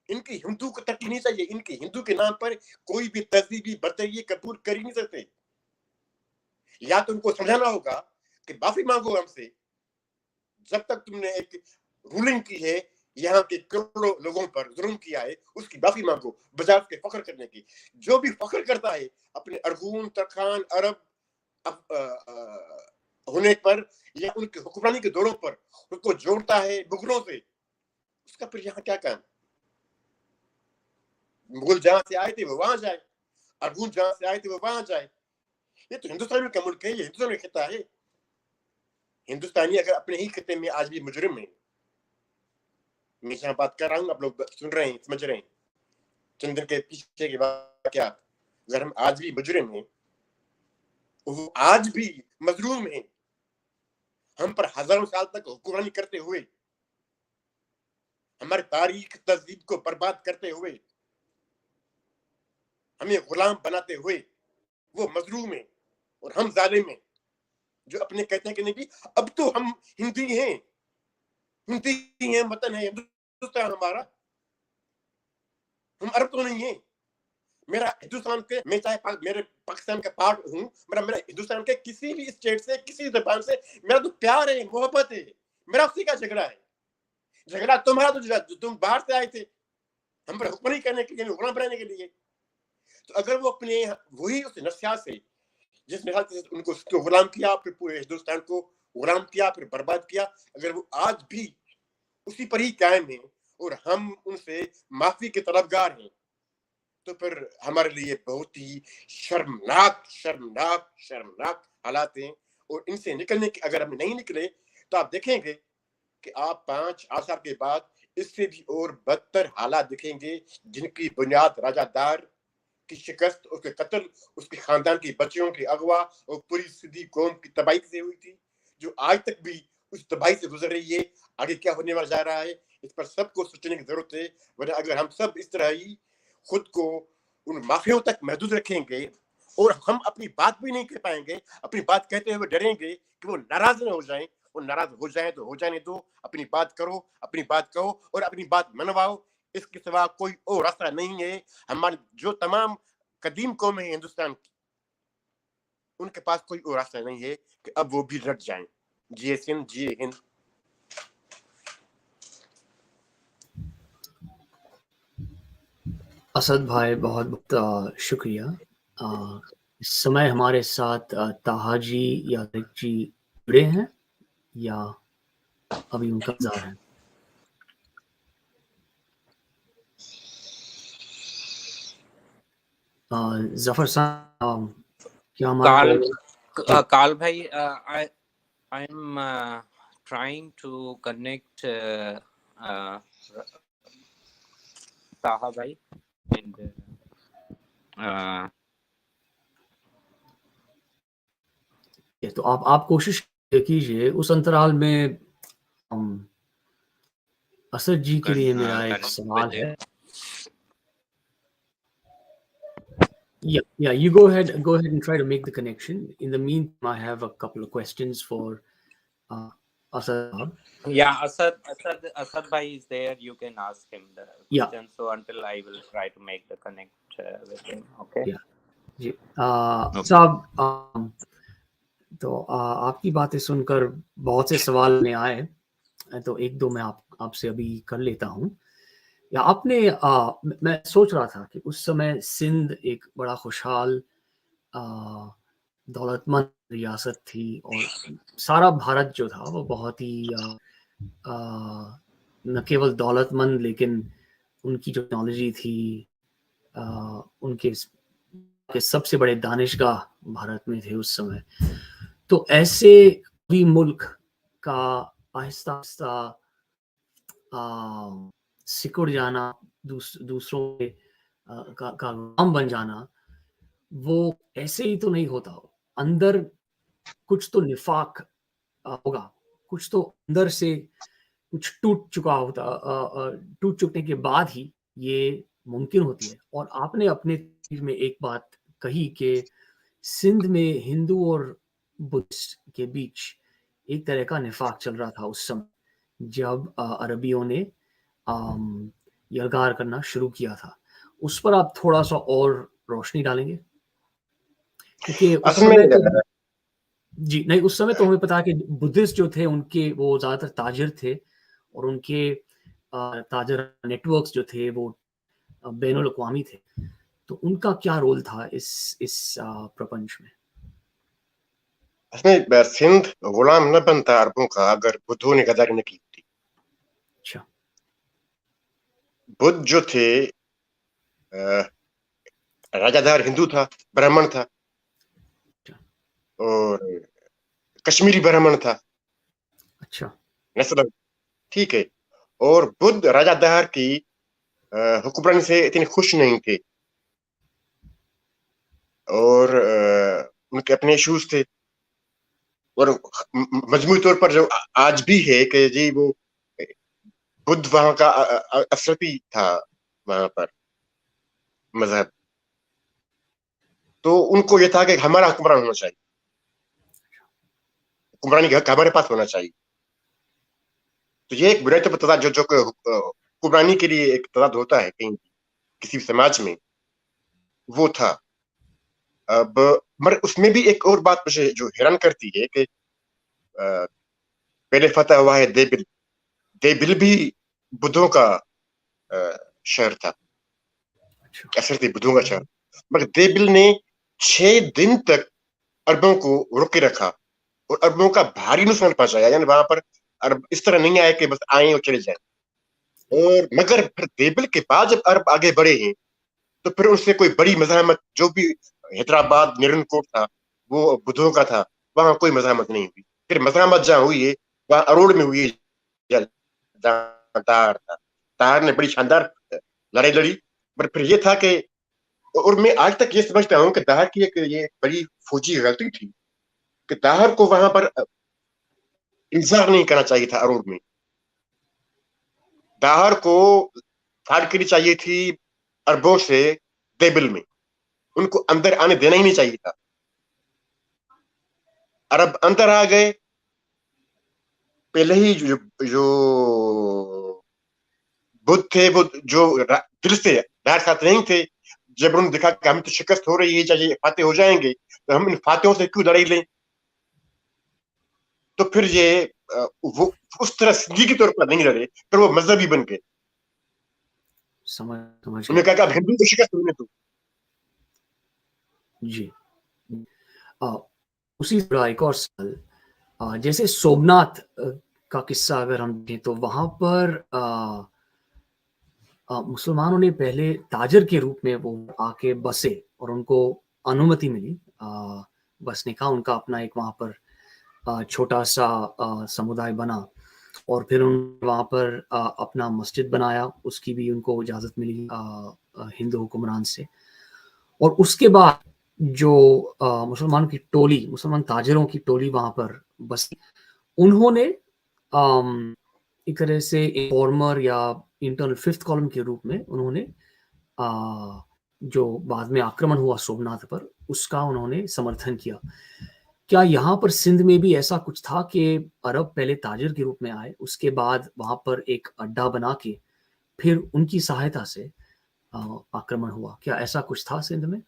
C: ان کی ہندو کو ترقی نہیں چاہیے. ان کی ہندو کے نام پر کوئی بھی تہذیبی برتری قبول کر ہی نہیں سکتے. یا تو ان کو سمجھانا ہوگا کہ معافی مانگو ہم سے. جب تک تم نے ایک رولنگ کی ہے, یہاں کے کروڑوں لوگوں پر ظلم کیا ہے, اس کی معافی مانگو بجائے اس کے فخر کرنے کی. جو بھی فخر کرتا ہے اپنے ارگون, ترکھان, عرب ہونے پر یا ان کے حکمرانی کے دوروں پر ان کو جوڑتا ہے مغلوں سے, اس کا پھر یہاں کیا کام؟ مغل جہاں سے آئے تھے وہ وہاں جائے, ارگون جہاں سے آئے تھے وہ وہاں جائے. یہ تو ہندوستان کا ملک ہے, یہ ہندوستان کا خطہ ہے. ہندوستانی اگر اپنے ہی خطے میں آج بھی مجرم ہیں, میں جہاں بات کر رہا ہوں, آپ لوگ سن رہے ہیں, سمجھ رہے ہیں چند دن کے پیچھے کے واقعات, اگر ہم آج بھی مجرم ہیں, وہ آج بھی مظلوم ہیں, ہم پر ہزاروں سال تک حکمرانی کرتے ہوئے, ہماری تاریخ تہذیب کو برباد کرتے ہوئے, ہمیں غلام بناتے ہوئے, وہ مظلوم ہیں اور ہم ظالم ہیں جو اپنے کہتے ہیں کہ نہیں اب تو ہم ہندی ہیں, ہندی ہیں, وطن ہے ہندوستان ہمارا, ہم عرب تو نہیں ہیں. میرا ہندوستان کے, میں چاہے میرے پاکستان کا پارٹ ہوں, میرا ہندوستان کے کسی بھی اسٹیٹ سے, کسی زبان سے میرا تو پیار ہے, محبت ہے. میرا اسی کا جھگڑا ہے. جھگڑا تمہارا تو تم باہر سے آئے تھے ہم پر حکمرانی کرنے کے لیے, غلام بنانے کے لیے. تو اگر وہ اپنے وہی اس نفسیات سے जिस मिसाल से उनको गुलाम किया, फिर पूरे हिंदुस्तान को गुलाम किया, फिर बर्बाद किया, अगर वो आज भी उसी पर ही कायम है और हम उनसे माफी के तलबगार हैं, तो फिर हमारे लिए बहुत ही शर्मनाक शर्मनाक शर्मनाक हालात हैं। और इनसे निकलने की अगर हम नहीं निकले तो आप देखेंगे कि आप 5 आसार के बाद इससे भी और बदतर हालात दिखेंगे, जिनकी बुनियाद राजादार की शिकस्त, उसके कत्ल, उसके खानदान की बच्चियों की अगवा और पूरी सिद्धी कौम की तबाही से हुई थी, जो आज तक भी उस तबाही से गुजर रही है। आगे क्या होने वाला जा रहा है, इस पर सबको सोचने की जरूरत है। वरना अगर हम सब इस तरह ही खुद को उन माफियों तक महदूद रखेंगे और हम अपनी बात भी नहीं कह पाएंगे, अपनी बात कहते हुए डरेंगे कि वो नाराज न हो जाएं, वो नाराज हो जाए तो हो जाने दो, अपनी बात करो, अपनी बात कहो और अपनी बात मनवाओ, इसके सिवा कोई और रास्ता नहीं है। हमारे जो तमाम कदीम कौमें हैं हिंदुस्तान की, उनके पास कोई और रास्ता नहीं है कि अब वो भी लट जाएं। जिए सिंध, जिए हिंद।
A: असद भाई बहुत बहुत शुक्रिया। इस समय हमारे साथ ताहा जी या तारिक जी जुड़े हैं या अभी उनका इंतजार है? जफर साहब, क्या हमारा
B: काल भाई, I am trying to connect Taha bhai and
A: तो आप कोशिश कीजिए। उस अंतराल में असद जी के लिए मेरा एक सवाल है। Yeah, you go ahead and try to make the connection. In the meantime, I have a couple of questions for Asad.
B: yeah, Asad bhai is there. You can ask him the question. So until I will try to make the connect with him. Okay.
A: Yeah. जी साहब, तो आपकी बातें सुनकर बहुत से सवाल में आए, तो एक दो मैं आपसे अभी कर लेता हूँ। या आपने मैं सोच रहा था कि उस समय सिंध एक बड़ा खुशहाल दौलतमंद रियासत थी और सारा भारत जो था वो बहुत ही न केवल दौलतमंद, लेकिन उनकी जो टेक्नोलॉजी थी, उनके सबसे बड़े दानिशगाह भारत में थे उस समय। तो ऐसे भी मुल्क का आहिस्ता आहिस्ता सिकुड़ जाना, दूसरों का गुलाम बन जाना, वो ऐसे ही तो नहीं होता हो। अंदर कुछ तो निफाक होगा, कुछ तो अंदर से कुछ टूट चुका होता, टूट चुकने के बाद ही ये मुमकिन होती है। और आपने अपने में एक बात कही कि सिंध में हिंदू और बुद्धिस्ट के बीच एक तरह का निफाक चल रहा था उस समय, जब अरबियों ने यलगार करना शुरू किया था। उस पर आप थोड़ा सा और रोशनी डालेंगे? क्योंकि उस समय जी नहीं, उस समय तो हमें पता है कि बुद्धिस्ट जो थे उनके वो ज्यादातर ताजिर थे और उनके ताजिर नेटवर्क्स जो थे वो बैनुल अक़वामी थे। तो उनका क्या रोल था इस प्रपंच में?
C: इसमें सिंध गुलाम न बनता अरबों का अगर बुद्धों ने गद्दारी न की थी।
A: अच्छा।
C: बुद्ध जो थे राजादार हिंदू था, ब्राह्मण था और कश्मीरी ब्राह्मण था।
A: अच्छा।
C: नस्ल ठीक है। और बुद्ध राजादार की हुक्मरानी से इतने खुश नहीं थे और उनके अपने इश्यूज थे। और मजमूई तौर पर जो आज भी है कि जी वो बुद्ध वहां का अशरफी था वहां पर मजहब, तो उनको ये था कि हमारा हुक्मरान होना चाहिए, हुक्मरानी का हक हमारे पास होना चाहिए। तो ये एक बुनियादी तदाद जो हुक्मरानी के लिए एक तदाद होता है कहीं किसी भी समाज में, वो था। अब मगर उसमें भी एक और बात मुझे जो हैरान करती है कि पहले फतह हुआ है देबिल। देबिल भी बुद्धों का शहर था, असर थी बुद्धों का शहर। मगर देबिल ने 6 दिन तक अरबों को रोके रखा और अरबों का भारी नुकसान पहुंचाया, यानी वहां पर अरब इस तरह नहीं आए कि बस आए और चले जाए। और मगर फिर देबिल के बाद जब अरब आगे बढ़े हैं तो फिर उससे कोई बड़ी मज़ाहमत, जो भी हैदराबाद निरनकोट था वो बुद्धों का था, वहां कोई मज़ाहमत नहीं हुई। फिर मज़ाहमत जहाँ हुई है वहां अरोड़ में हुई है, जहाँ तार था। तार ने बड़ी शानदार लड़ाई लड़ी, पर फिर ये था कि, और मैं आज तक ये समझता हूँ कि दाहर की एक ये बड़ी फौजी गलती थी कि दाहर को वहां पर इंतजार नहीं करना चाहिए था अरोड़ में। दाहर को फाड़ करनी चाहिए थी अरबों से देबिल में, उनको अंदर आने देना ही नहीं चाहिए था। अरब अंदर आ गए, पहले ही जो बुद्ध थे वो जो दिल से दाहर साथ नहीं थे, जब उन्होंने देखा कि हमें तो शिकस्त हो रही है, चाहिए फाते हो जाएंगे, तो हम इन फातेहों से क्यों लड़ाई लें। तो फिर ये वो उस तरह सिद्धि के तौर पर नहीं लड़े, फिर वो मजहबी बन गए।
A: समझ
C: उन्होंने कहा कि अब हिंदू को शिकस्त होने दो।
A: जी। उसी तरह एक और सवाल, जैसे सोमनाथ का किस्सा अगर हम देखें तो वहां पर मुसलमानों ने पहले ताजर के रूप में वो आके बसे और उनको अनुमति मिली बसने का, उनका अपना एक वहां पर छोटा सा समुदाय बना और फिर उन्होंने वहां पर अपना मस्जिद बनाया, उसकी भी उनको इजाजत मिली हिंदू हुक्मरान से। और उसके बाद जो मुसलमानों की टोली, मुसलमान ताजरों की टोली वहां पर बसी, उन्होंने एक तरह से फॉर्मर या इंटरनल फिफ्थ कॉलम के रूप में उन्होंने जो बाद में आक्रमण हुआ सोमनाथ पर, उसका उन्होंने समर्थन किया। क्या यहाँ पर सिंध में भी ऐसा कुछ था कि अरब पहले ताजिर के रूप में आए, उसके बाद वहां पर एक अड्डा बना के फिर उनकी सहायता से आक्रमण हुआ? क्या ऐसा कुछ था सिंध में?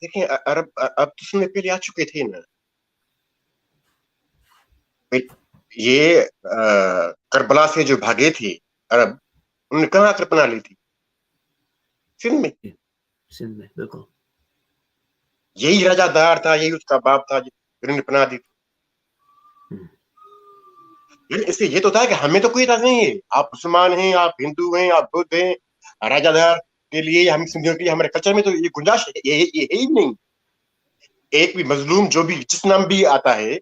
C: देखिए अरब अब तो सुनने पहले आ चुके थे ना, ये करबला से जो भागे थे अरब, उन्होंने कहाँ आकर पनाह ली थी? सिंध में।
A: सिंध में, बिल्कुल।
C: यही राजा दार था, यही उसका बाप था जिन्होंने पनाह दी थी। इससे ये तो था कि हमें तो कोई इतराज नहीं है, आप मुसलमान हैं, आप हिंदू हैं, आप बुद्ध हैं, राजा दार के लिए, हम सिंधियों के लिए, हमारे कल्चर में तो ये गुंजाइश ये है ही नहीं। एक भी मजलूम जो भी जिस नाम भी आता है,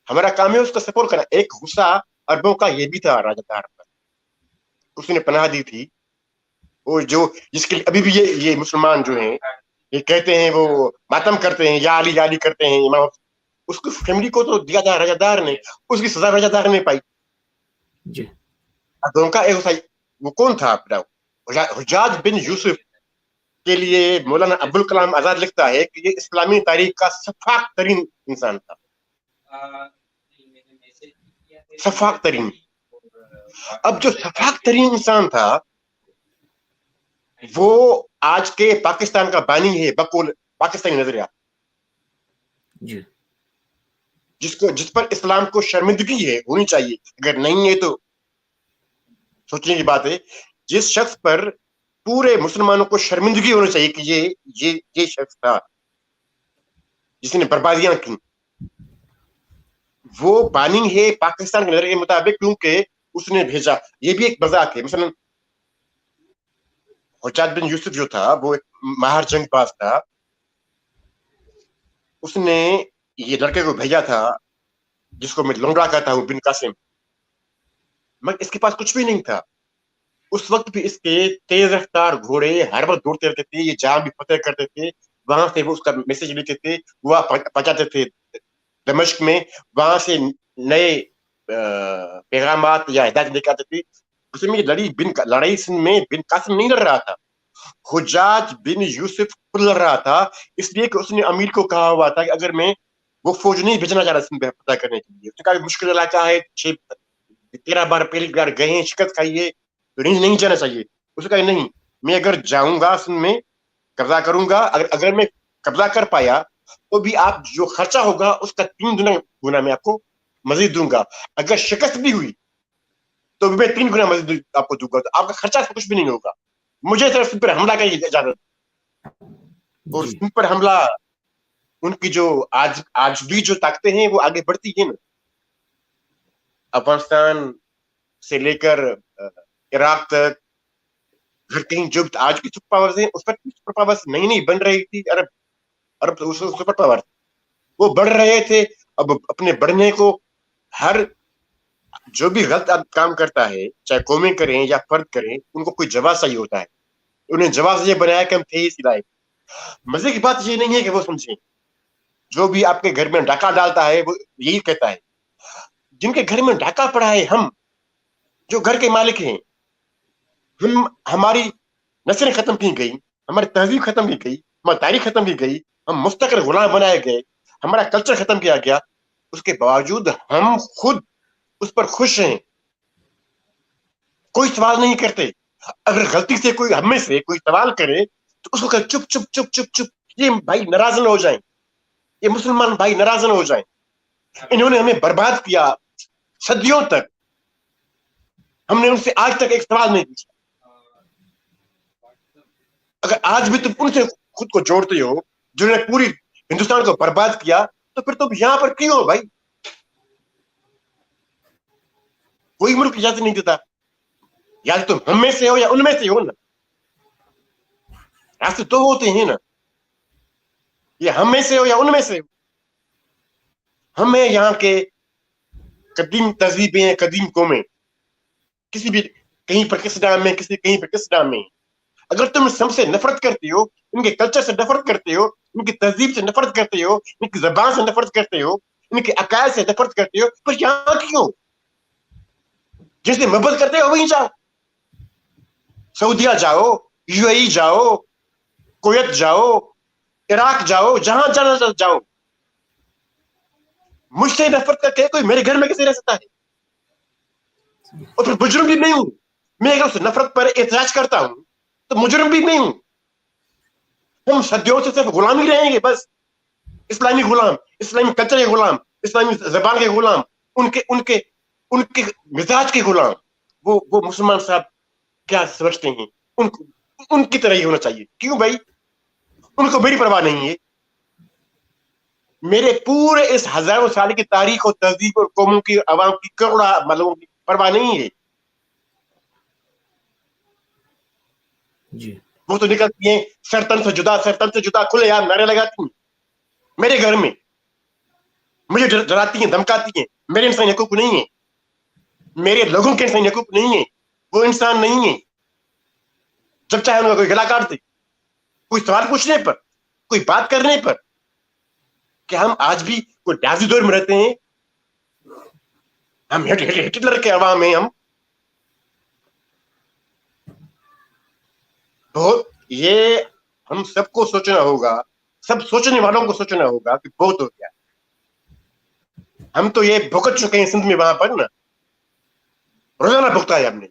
C: हमारा काम है उसका सपोर्ट करना। एक गुस्सा अरबों का ये भी था राजा दार पर, उसने पनाह दी थी। वो जो जिसके लिए अभी भी ये मुसलमान जो हैं ये कहते हैं, वो मातम करते हैं, या अली करते हैं इमाम, उसकी फैमिली को तो दिया था राजादार ने, उसकी सजा राजादार ने पाई
A: जी।
C: अरबों का एक वो कौन था हुज्जाज बिन यूसुफ के लिए मौलाना अब्दुल कलाम आजाद लिखता है कि ये इस्लामी तारीख का सफाक तरीन इंसान था। सफाक तरीन। अब जो सफाक तरीन इंसान था वो आज के पाकिस्तान का बानी है, बकौल पाकिस्तानी नजरिया,
A: जी।
C: जिस पर इस्लाम को शर्मिंदगी है, होनी चाहिए, अगर नहीं है तो सोचने की बात है। जिस शख्स पर पूरे मुसलमानों को शर्मिंदगी होनी चाहिए कि ये शख्स था जिसने बर्बादियां की, वो बानी है पाकिस्तान के नजरिए के मुताबिक, क्योंकि उसने भेजा। ये भी एक मजाक है। मसलन हुज्जाज बिन यूसुफ जो था वो एक माहिर जंगबाज था, उसने ये लड़के को भेजा था जिसको मैं लंगड़ा कहता हूँ, बिन कासिम, मगर इसके पास कुछ भी नहीं था। उस वक्त भी इसके तेज रफ्तार घोड़े हर वक्त दौड़ते रहते थे, ये जहां भी फतेह करते थे वहां से वो उसका मैसेज लेते थे, वह पहुंचाते थे दमिश्क में, वहां से नए पैगामात या हिदायत लेकर आते थे। उसमें ये लड़ाई में बिन कासिम नहीं लड़ रहा था, हुज्जाज बिन यूसुफ खुद लड़ रहा था, इसलिए कि उसने अमीर को कहा हुआ था कि अगर मैं वो फौज नहीं भेजना चाह रहा पता करने के लिए, उसने कहा मुश्किल इलाका है, 13 बार पहली बार गए हैं, शिकस्त खाई है, तो नहीं जाना चाहिए। उसने कहा नहीं, मैं अगर जाऊंगा सिंध में कब्जा करूंगा, अगर मैं कब्जा कर पाया तो भी आप जो खर्चा होगा उसका 3 गुना मैं आपको मजीद दूंगा, अगर शिकस्त भी हुई तो भी मैं 3 गुना मजीद आपको दूंगा, तो आपका खर्चा कुछ भी नहीं होगा, मुझे सिर्फ सिंध पर हमला का इजाजत। और सिंध पर हमला उनकी जो आज भी जो ताकतें हैं वो आगे बढ़ती है ना, अफगानिस्तान से लेकर इराक तक, हर कहीं जो आज की सुपर पावर्स हैं उस पर सुपर पावर्स नहीं बन रही थी। अरब अरब तो सुपर पावर वो बढ़ रहे थे। अब अपने बढ़ने को हर जो भी गलत काम करता है, चाहे कौमें करें या फर्द करें, उनको कोई जवाब चाहिए होता है। उन्हें जवाब ये बनाया कि हम थे इस लायक। मजे की बात ये नहीं है कि वो समझे, जो भी आपके घर में डाका डालता है वो यही कहता है। जिनके घर में डाका पड़ा है, हम जो घर के मालिक हैं, हमारी नस्लें खत्म की गई, हमारी तहजीब खत्म की गई, हमारी तारीख खत्म की गई, हम मुस्तकिल गुलाम बनाए गए, हमारा कल्चर खत्म किया गया। उसके बावजूद हम खुद उस पर खुश हैं, कोई सवाल नहीं करते। अगर गलती से कोई हमें से कोई सवाल करे तो उसको कहे चुप चुप चुप चुप चुप, ये भाई नाराज न हो जाए, ये मुसलमान भाई नाराज न हो जाए, इन्होंने हमें बर्बाद किया सदियों तक, हमने उनसे आज तक एक सवाल नहीं पूछा। अगर आज भी तुम उनसे खुद को जोड़ते हो जिन्होंने पूरी हिंदुस्तान को बर्बाद किया, तो फिर तुम यहां पर क्यों हो भाई? कोई मुल्क इजाजत नहीं देता, या तुम हम में से हो या उनमें से हो ना, रास्ते दो होते हैं ना, ये हम में से हो या उनमें से हो। हमें यहाँ के कदीम तहजीबें, कदीम कौमें, किसी भी कहीं पर किस नाम में, किसी कहीं पर किस नाम में, अगर तुम सबसे नफरत करते हो, इनके कल्चर से नफरत करते हो, इनकी तहजीब से नफरत करते हो, इनकी जबान से नफरत करते हो, इनके अकायद से नफरत करते हो, पर यहाँ क्यों? जिससे मोहब्बत करते हो वहीं जाओ, सऊदिया जाओ, यूएई जाओ, कुवैत जाओ, इराक जाओ, जहां जाना जाओ। मुझसे नफरत करके कोई मेरे घर में कैसे रह सकता है? और फिर मुजरिम भी नहीं हूं मैं, अगर उस नफरत पर एतराज करता हूं तो मुजरिम भी नहीं हूं। हम सदियों से सिर्फ गुलाम ही रहेंगे बस, इस्लामी गुलाम, इस्लामी कल्चर के गुलाम, इस्लामी जबान के गुलाम, उनके उनके उनके मिजाज के गुलाम। वो मुसलमान साहब क्या समझते हैं, उनको उनकी तरह ही होना चाहिए। क्यों भाई? उनको मेरी परवाह नहीं है। मेरे पूरे इस हजारों साल की तारीख और तहजीब और कौमों की, अवाम की, करोड़ों लोगों की परवाह नहीं है।
A: जी।
C: वो तो निकलती हैं सरतन से जुदा खुलेआम नारे लगाती हैं मेरे घर में, मुझे डराती हैं, धमकाती हैं। मेरे इंसानी हकूक नहीं है, मेरे लोगों के इंसानी हकूक नहीं है, वो इंसान नहीं है। जब चाहे उनका कोई गला काट दे, कोई सवाल पूछने पर, कोई बात करने पर। कि हम आज भी कोई डाजी दौर में रहते हैं? हम हिटलर के अवाम हैं हम। बहुत ये हम सबको सोचना होगा, सब सोचने वालों को सोचना होगा कि बहुत हो गया। हम तो ये भुगत चुके हैं सिंध में, वहां पर ना रोजाना भुगता है हमने।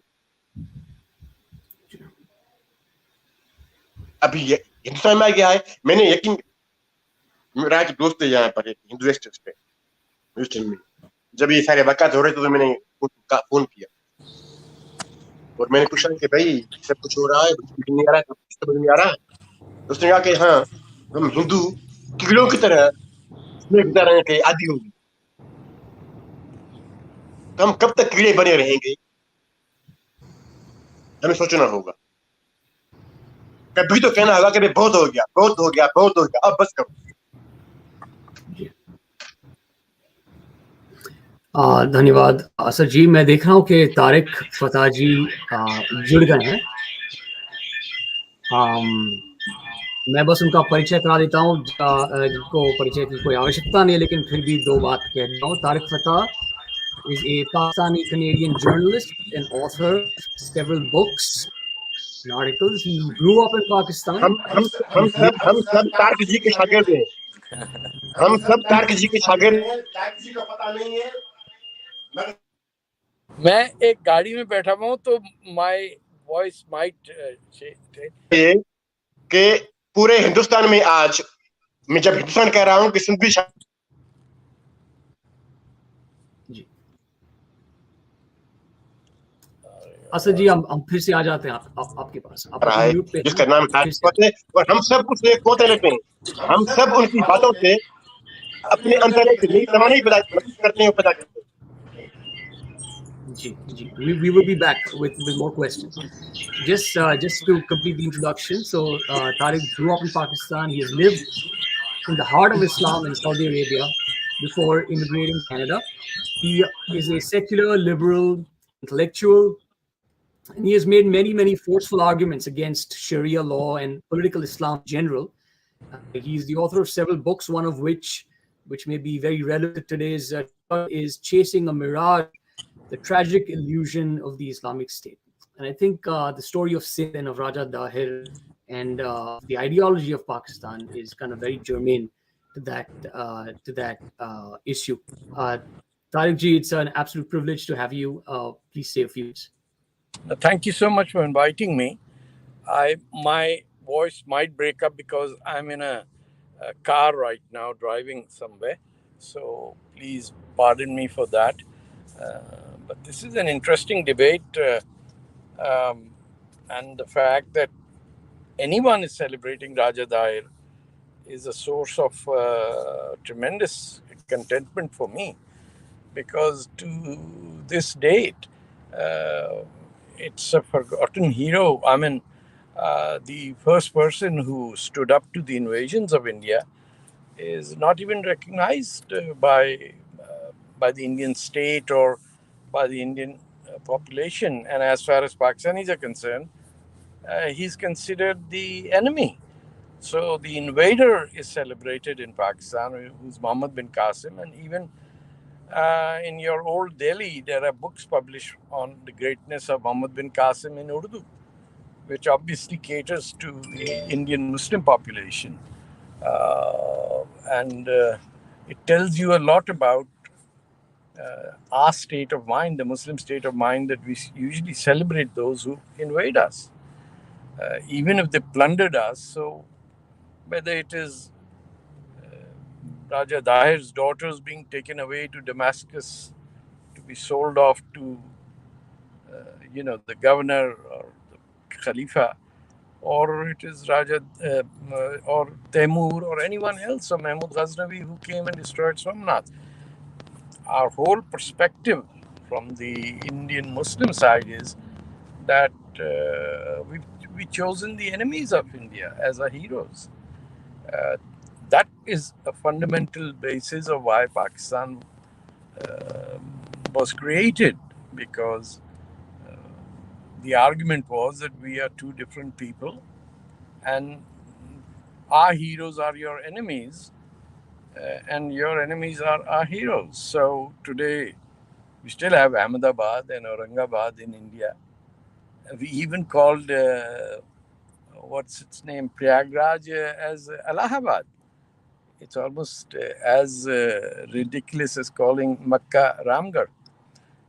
C: अभी ये हिंदुस्तान में आ गया है। मैंने यकीन, मेरा एक दोस्त है यहाँ पर हिंदू स्टेट पे ह्यूस्टन में, जब ये सारे वाक़ात हो रहे थे तो मैंने उसका फोन किया और मैंने पूछा कि भाई सब कुछ हो रहा है, कुछ नहीं आ रहा है, समझ नहीं आ रहा है। तो उसने कहा कि हाँ, हम हिंदू कीड़ों की तरह इसमें गुजारने के आदी होंगे। तो हम कब तक कीड़े बने रहेंगे? हमें सोचना होगा। कभी तो कहना होगा कि बहुत हो गया, बहुत हो गया, बहुत हो गया, अब बस करो।
A: धन्यवाद असर जी। मैं देख रहा हूँ कि तारिक फतह जी जुड़ गए हैं। मैं बस उनका परिचय करा देता हूँ, जिनको परिचय की कोई आवश्यकता नहीं है, लेकिन फिर भी दो बात कह रहा हूँ। तारिक फतह is a Pakistani Canadian journalist and author of several books and articles. He grew up in Pakistan.
C: हम सब तारिक जी के शागिर्द हैं। हम सब तारिक जी के शागिर्द हैं। तारिक जी का पता नहीं है।
D: मैं एक गाड़ी में बैठा हुआ हूँ तो माय वॉइस माइट
C: कि पूरे हिंदुस्तान में आज, मैं जब हिंदुस्तान कह रहा हूँ कि सिंध भी
A: असद जी हम फिर से आ जाते हैं आपके पास। आप
C: रहा है
A: म्यूट पे हैं,
C: जिसका नाम
A: फिर से
C: है, और हम सब उसे खोते रहते हैं। हम सब उनकी बातों से अपने अंदर एक नई तमन्ना पैदा करते हैं।
A: जी, we will be back with more questions. Just to complete the introduction, so Tariq grew up in Pakistan. He has lived in the heart of Islam in Saudi Arabia before immigrating to Canada. He is a secular, liberal, intellectual, and he has made many forceful arguments against Sharia law and political Islam in general. He's the author of several books, one of which may be very relevant to today's is Chasing a Mirage, the tragic illusion of the Islamic State. And I think the story of Sindh and of Raja Dahir and the ideology of Pakistan is kind of very germane to that issue. Tariq ji, it's an absolute privilege to have you. Please say a few words.
D: Thank you so much for inviting me. My voice might break up because I'm in a car right now driving somewhere. So please pardon me for that. But this is an interesting debate. And the fact that anyone is celebrating Raja Dair is a source of tremendous contentment for me, because to this date, it's a forgotten hero. I mean, the first person who stood up to the invasions of India is not even recognized by the Indian state or by the Indian population. And as far as Pakistanis are concerned, he's considered the enemy. So the invader is celebrated in Pakistan, who's Muhammad bin Qasim, and even in your old Delhi, there are books published on the greatness of Muhammad bin Qasim in Urdu, which obviously caters to the Indian Muslim population. And it tells you a lot about our state of mind, the Muslim state of mind, that we usually celebrate those who invade us, even if they plundered us. So whether it is Raja Dahir's daughters being taken away to Damascus to be sold off to, the governor or the Khalifa, or it is Raja or Temur or anyone else, or Mahmud Ghaznavi, who came and destroyed Somnath. Our whole perspective from the Indian Muslim side is that we've chosen the enemies of India as our heroes. That is a fundamental basis of why Pakistan was created, because the argument was that we are two different people and our heroes are your enemies, and your enemies are our heroes. So today we still have Ahmedabad and Aurangabad in India. We even called what's its name, Prayagraj, as Allahabad. It's almost as ridiculous as calling Makkah Ramgarh.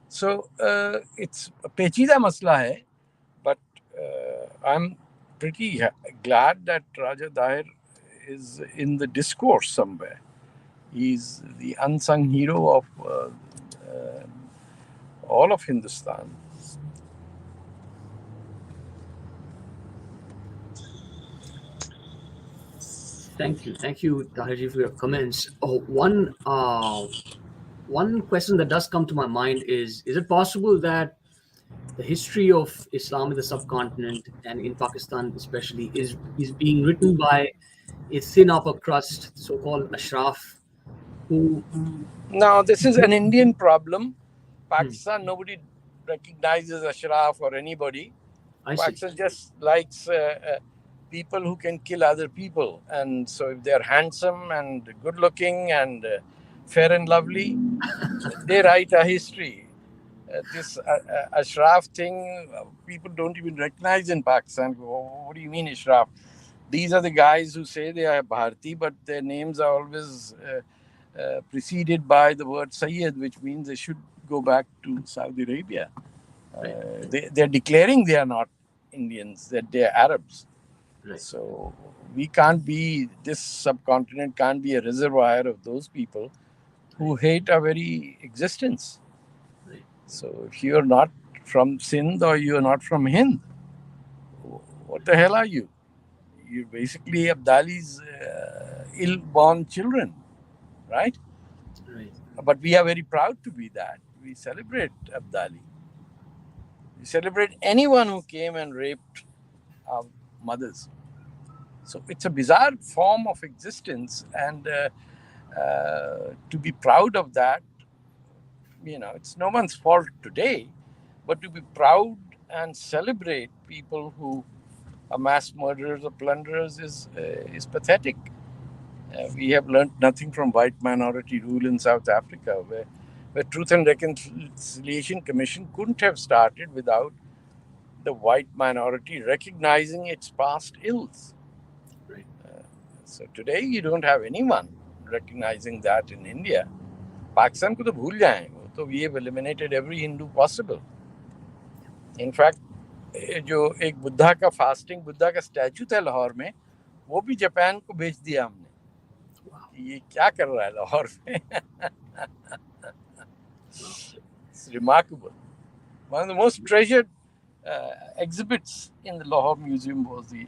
D: So it's a pechida masla hai, but I'm pretty glad that Raja Dahir is in the discourse somewhere. He's the unsung hero of all of Hindustan.
A: Thank you, Tahirji, for your comments. One question that does come to my mind is it possible that the history of Islam in the subcontinent and in Pakistan especially is being written by a thin upper crust, so-called Ashraf, who...
D: Now, this is an Indian problem. Pakistan, nobody recognizes Ashraf or anybody. Pakistan just likes people who can kill other people. And so if they're handsome and good looking and fair and lovely, they write a history. This Ashraf thing, people don't even recognize in Pakistan. What do you mean, Ashraf? These are the guys who say they are Bharati, but their names are always preceded by the word Sayyid, which means they should go back to Saudi Arabia. They're declaring they are not Indians, that they're Arabs.
A: Right.
D: So we can't be, this subcontinent can't be a reservoir of those people who hate our very existence.
A: Right.
D: So if you're not from Sindh or you are not from Hind. What the hell are you? You're basically Abdali's ill-born children, right?
A: Right.
D: But we are very proud to be that. We celebrate Abdali. We celebrate anyone who came and raped our mothers. So it's a bizarre form of existence, and to be proud of that, it's no one's fault today, but to be proud and celebrate people who are mass murderers or plunderers is pathetic. We have learned nothing from white minority rule in South Africa, where Truth and Reconciliation Commission couldn't have started without the white minority recognizing its past ills.
A: Right.
D: So today you don't have anyone recognizing that in India. Pakistan को तो भूल जाएं, तो we have eliminated every Hindu possible. In fact, जो एक बुद्धा का fasting Buddha का statue था लाहौर में, वो भी जापान को बेच दिया हमने. ये क्या कर रहा है लाहौर में? It's remarkable. One of the most treasured exhibits in the Lahore Museum was the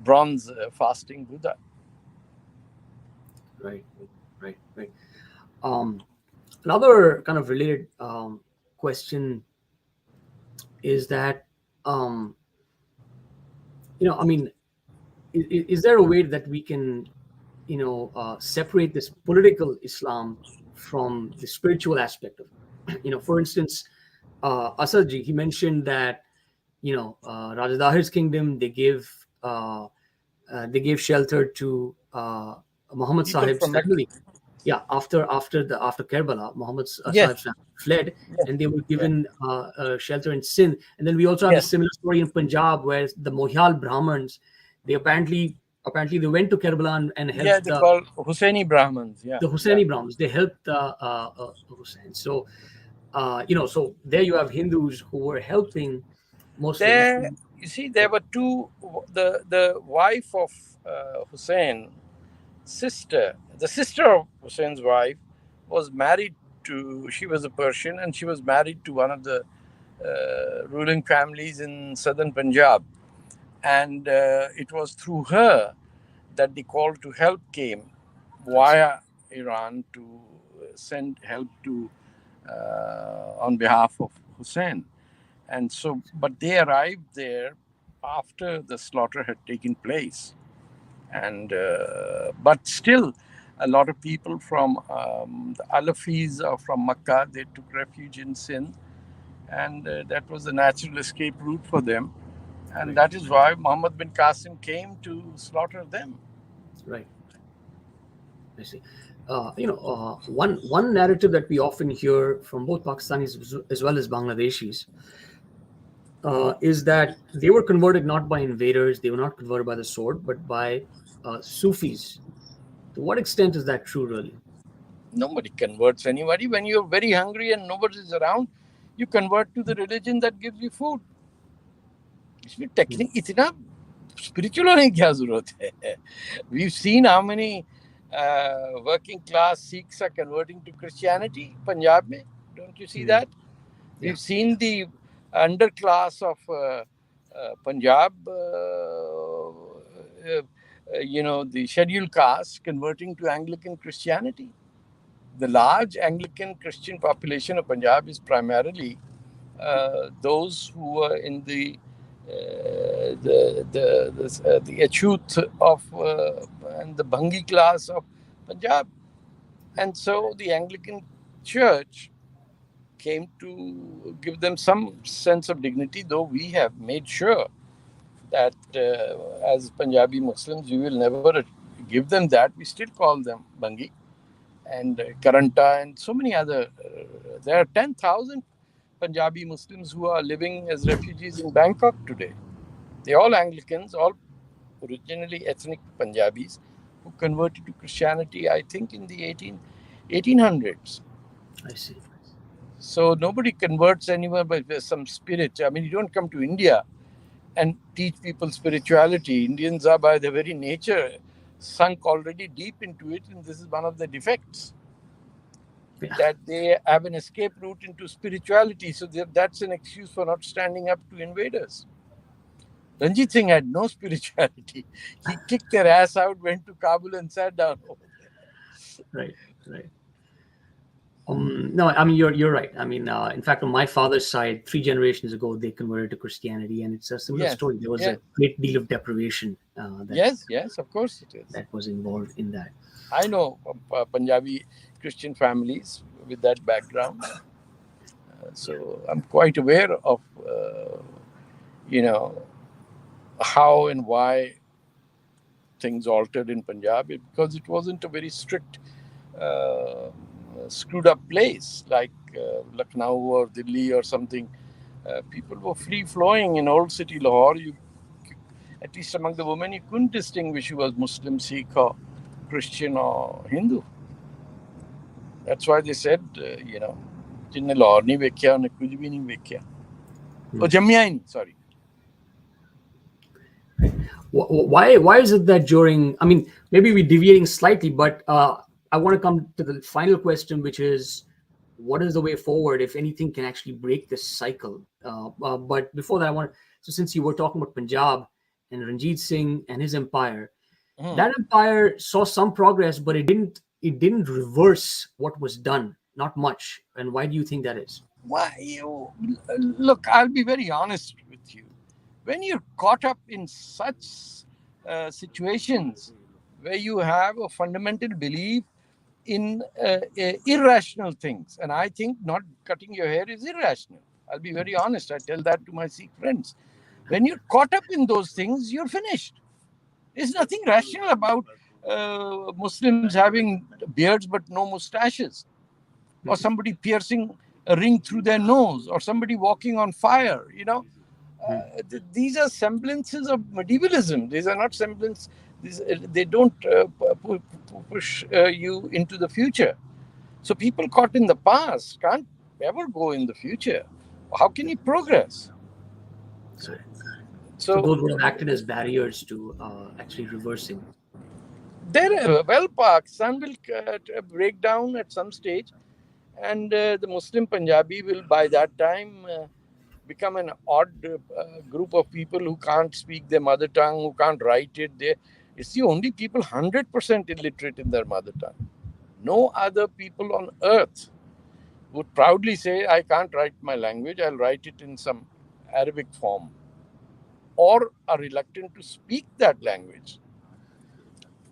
D: bronze fasting Buddha.
A: Right. Another kind of related question is that, is there a way that we can, separate this political Islam from the spiritual aspect of it? For instance, Asadji, he mentioned that, Raja Dahir's kingdom, they gave shelter to Muhammad Sahib's family. Yeah, after Karbala, Muhammad Sahib's family fled, and they were given shelter in Sindh. And then we also have a similar story in Punjab, where the Mohyal Brahmins, they apparently they went to Karbala and helped.
D: Yeah, they call Hussaini Brahmins. Yeah,
A: the Hussaini Brahmins. They helped Hussein. So, so there you have Hindus who were helping Muslims.
D: You see, there were two. The wife of Hussein, the sister of Hussein's wife, was married to. She was a Persian, and she was married to one of the ruling families in southern Punjab. And it was through her that the call to help came via Iran to send help to on behalf of Hussein. And so, but they arrived there after the slaughter had taken place. And but still, a lot of people from the Alafis or from Makkah, they took refuge in Sindh, and that was the natural escape route for them. And that is why Muhammad bin Qasim came to slaughter them.
A: Right. I see. One narrative that we often hear from both Pakistanis as well as Bangladeshis is that they were converted not by invaders, they were not converted by the sword, but by Sufis. To what extent is that true, really?
D: Nobody converts anybody. When you're very hungry and nobody is around, you convert to the religion that gives you food. इसमें technique इतना spiritual होने की क्या जरूरत है? We've seen how many working class Sikhs are converting to Christianity, Punjab में. Don't you see that? We've seen the underclass of Punjab, the scheduled caste converting to Anglican Christianity. The large Anglican Christian population of Punjab is primarily those who are in the Achut of and the Bhangi class of Punjab. And so the Anglican Church came to give them some sense of dignity, though we have made sure that as Punjabi Muslims, we will never give them that. We still call them Bhangi and Karanta and so many other. There are 10,000 Punjabi Muslims who are living as refugees in Bangkok today. They're all Anglicans, all originally ethnic Punjabis who converted to Christianity, I think, in the 1800s.
A: I see.
D: So nobody converts anyone by some spirit. I mean, you don't come to India and teach people spirituality. Indians are by their very nature sunk already deep into it, and this is one of the defects. that they have an escape route into spirituality. So that's an excuse for not standing up to invaders. Ranjit Singh had no spirituality. He kicked their ass out, went to Kabul and sat down over there.
A: Right. No, I mean you're right. I mean, in fact, on my father's side, 3 generations ago, they converted to Christianity, and it's a similar story. There was a great deal of deprivation.
D: Yes, of course it is.
A: That was involved in that.
D: I know Punjabi Christian families with that background, so I'm quite aware of how and why things altered in Punjab, because it wasn't a very strict, screwed up place like Lucknow or Delhi or something. People were free flowing in old city Lahore. At least among the women, you couldn't distinguish who was Muslim, Sikh, or Christian, or Hindu. That's why they said, जिन्ने लाहौर नहीं वेख्या उन्हें कुछ भी नहीं वेख्या, और जम्मिया ही नहीं, sorry.
A: Why is it that during, I mean, maybe we're deviating slightly, but I want to come to the final question, which is, what is the way forward, if anything, can actually break this cycle? But before that, so since you were talking about Punjab and Ranjit Singh and his empire, that empire saw some progress, but it didn't reverse what was done, not much. And why do you think that is?
D: Look, I'll be very honest with you. When you're caught up in such situations where you have a fundamental belief in irrational things, and I think not cutting your hair is irrational. I'll be very honest. I tell that to my Sikh friends. When you're caught up in those things, you're finished. There's nothing rational about Muslims having beards but no mustaches, or somebody piercing a ring through their nose, or somebody walking on fire, these are semblances of medievalism. These are not semblance. They don't push you into the future. So people caught in the past can't ever go in the future. How can you progress?
A: So those would have acted as barriers to actually reversing.
D: Pakistan will break down at some stage, and the Muslim Punjabi will by that time become an odd group of people who can't speak their mother tongue, who can't write it. It's the only people 100% illiterate in their mother tongue. No other people on earth would proudly say, I can't write my language, I'll write it in some Arabic form, or are reluctant to speak that language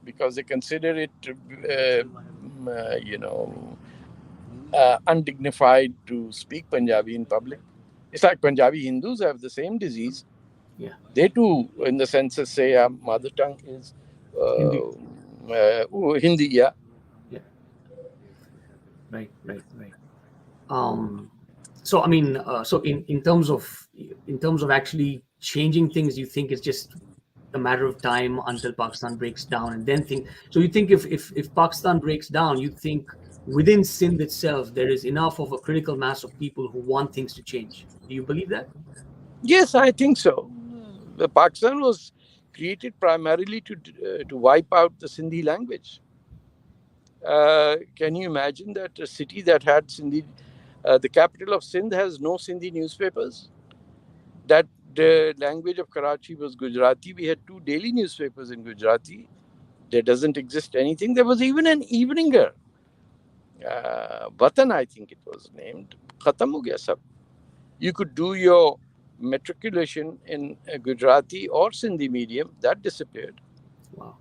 D: because they consider it, undignified to speak Punjabi in public. It's like Punjabi Hindus have the same disease.
A: Yeah.
D: They too, in the census, say our mother tongue is Hindi. Yeah.
A: Right. So I mean, so in terms of actually changing things, you think it's just a matter of time until Pakistan breaks down, and then think. So you think if Pakistan breaks down, you think within Sindh itself there is enough of a critical mass of people who want things to change. Do you believe that?
D: Yes, I think so. Pakistan was created primarily to wipe out the Sindhi language. Can you imagine that a city that had Sindhi, the capital of Sindh has no Sindhi newspapers? That the language of Karachi was Gujarati. We had 2 daily newspapers in Gujarati. There doesn't exist anything. There was even an eveninger. Vatan, I think it was named. Khatam ho gaya sab. You could do your matriculation in Gujarati or Sindhi medium. That disappeared.
A: Wow.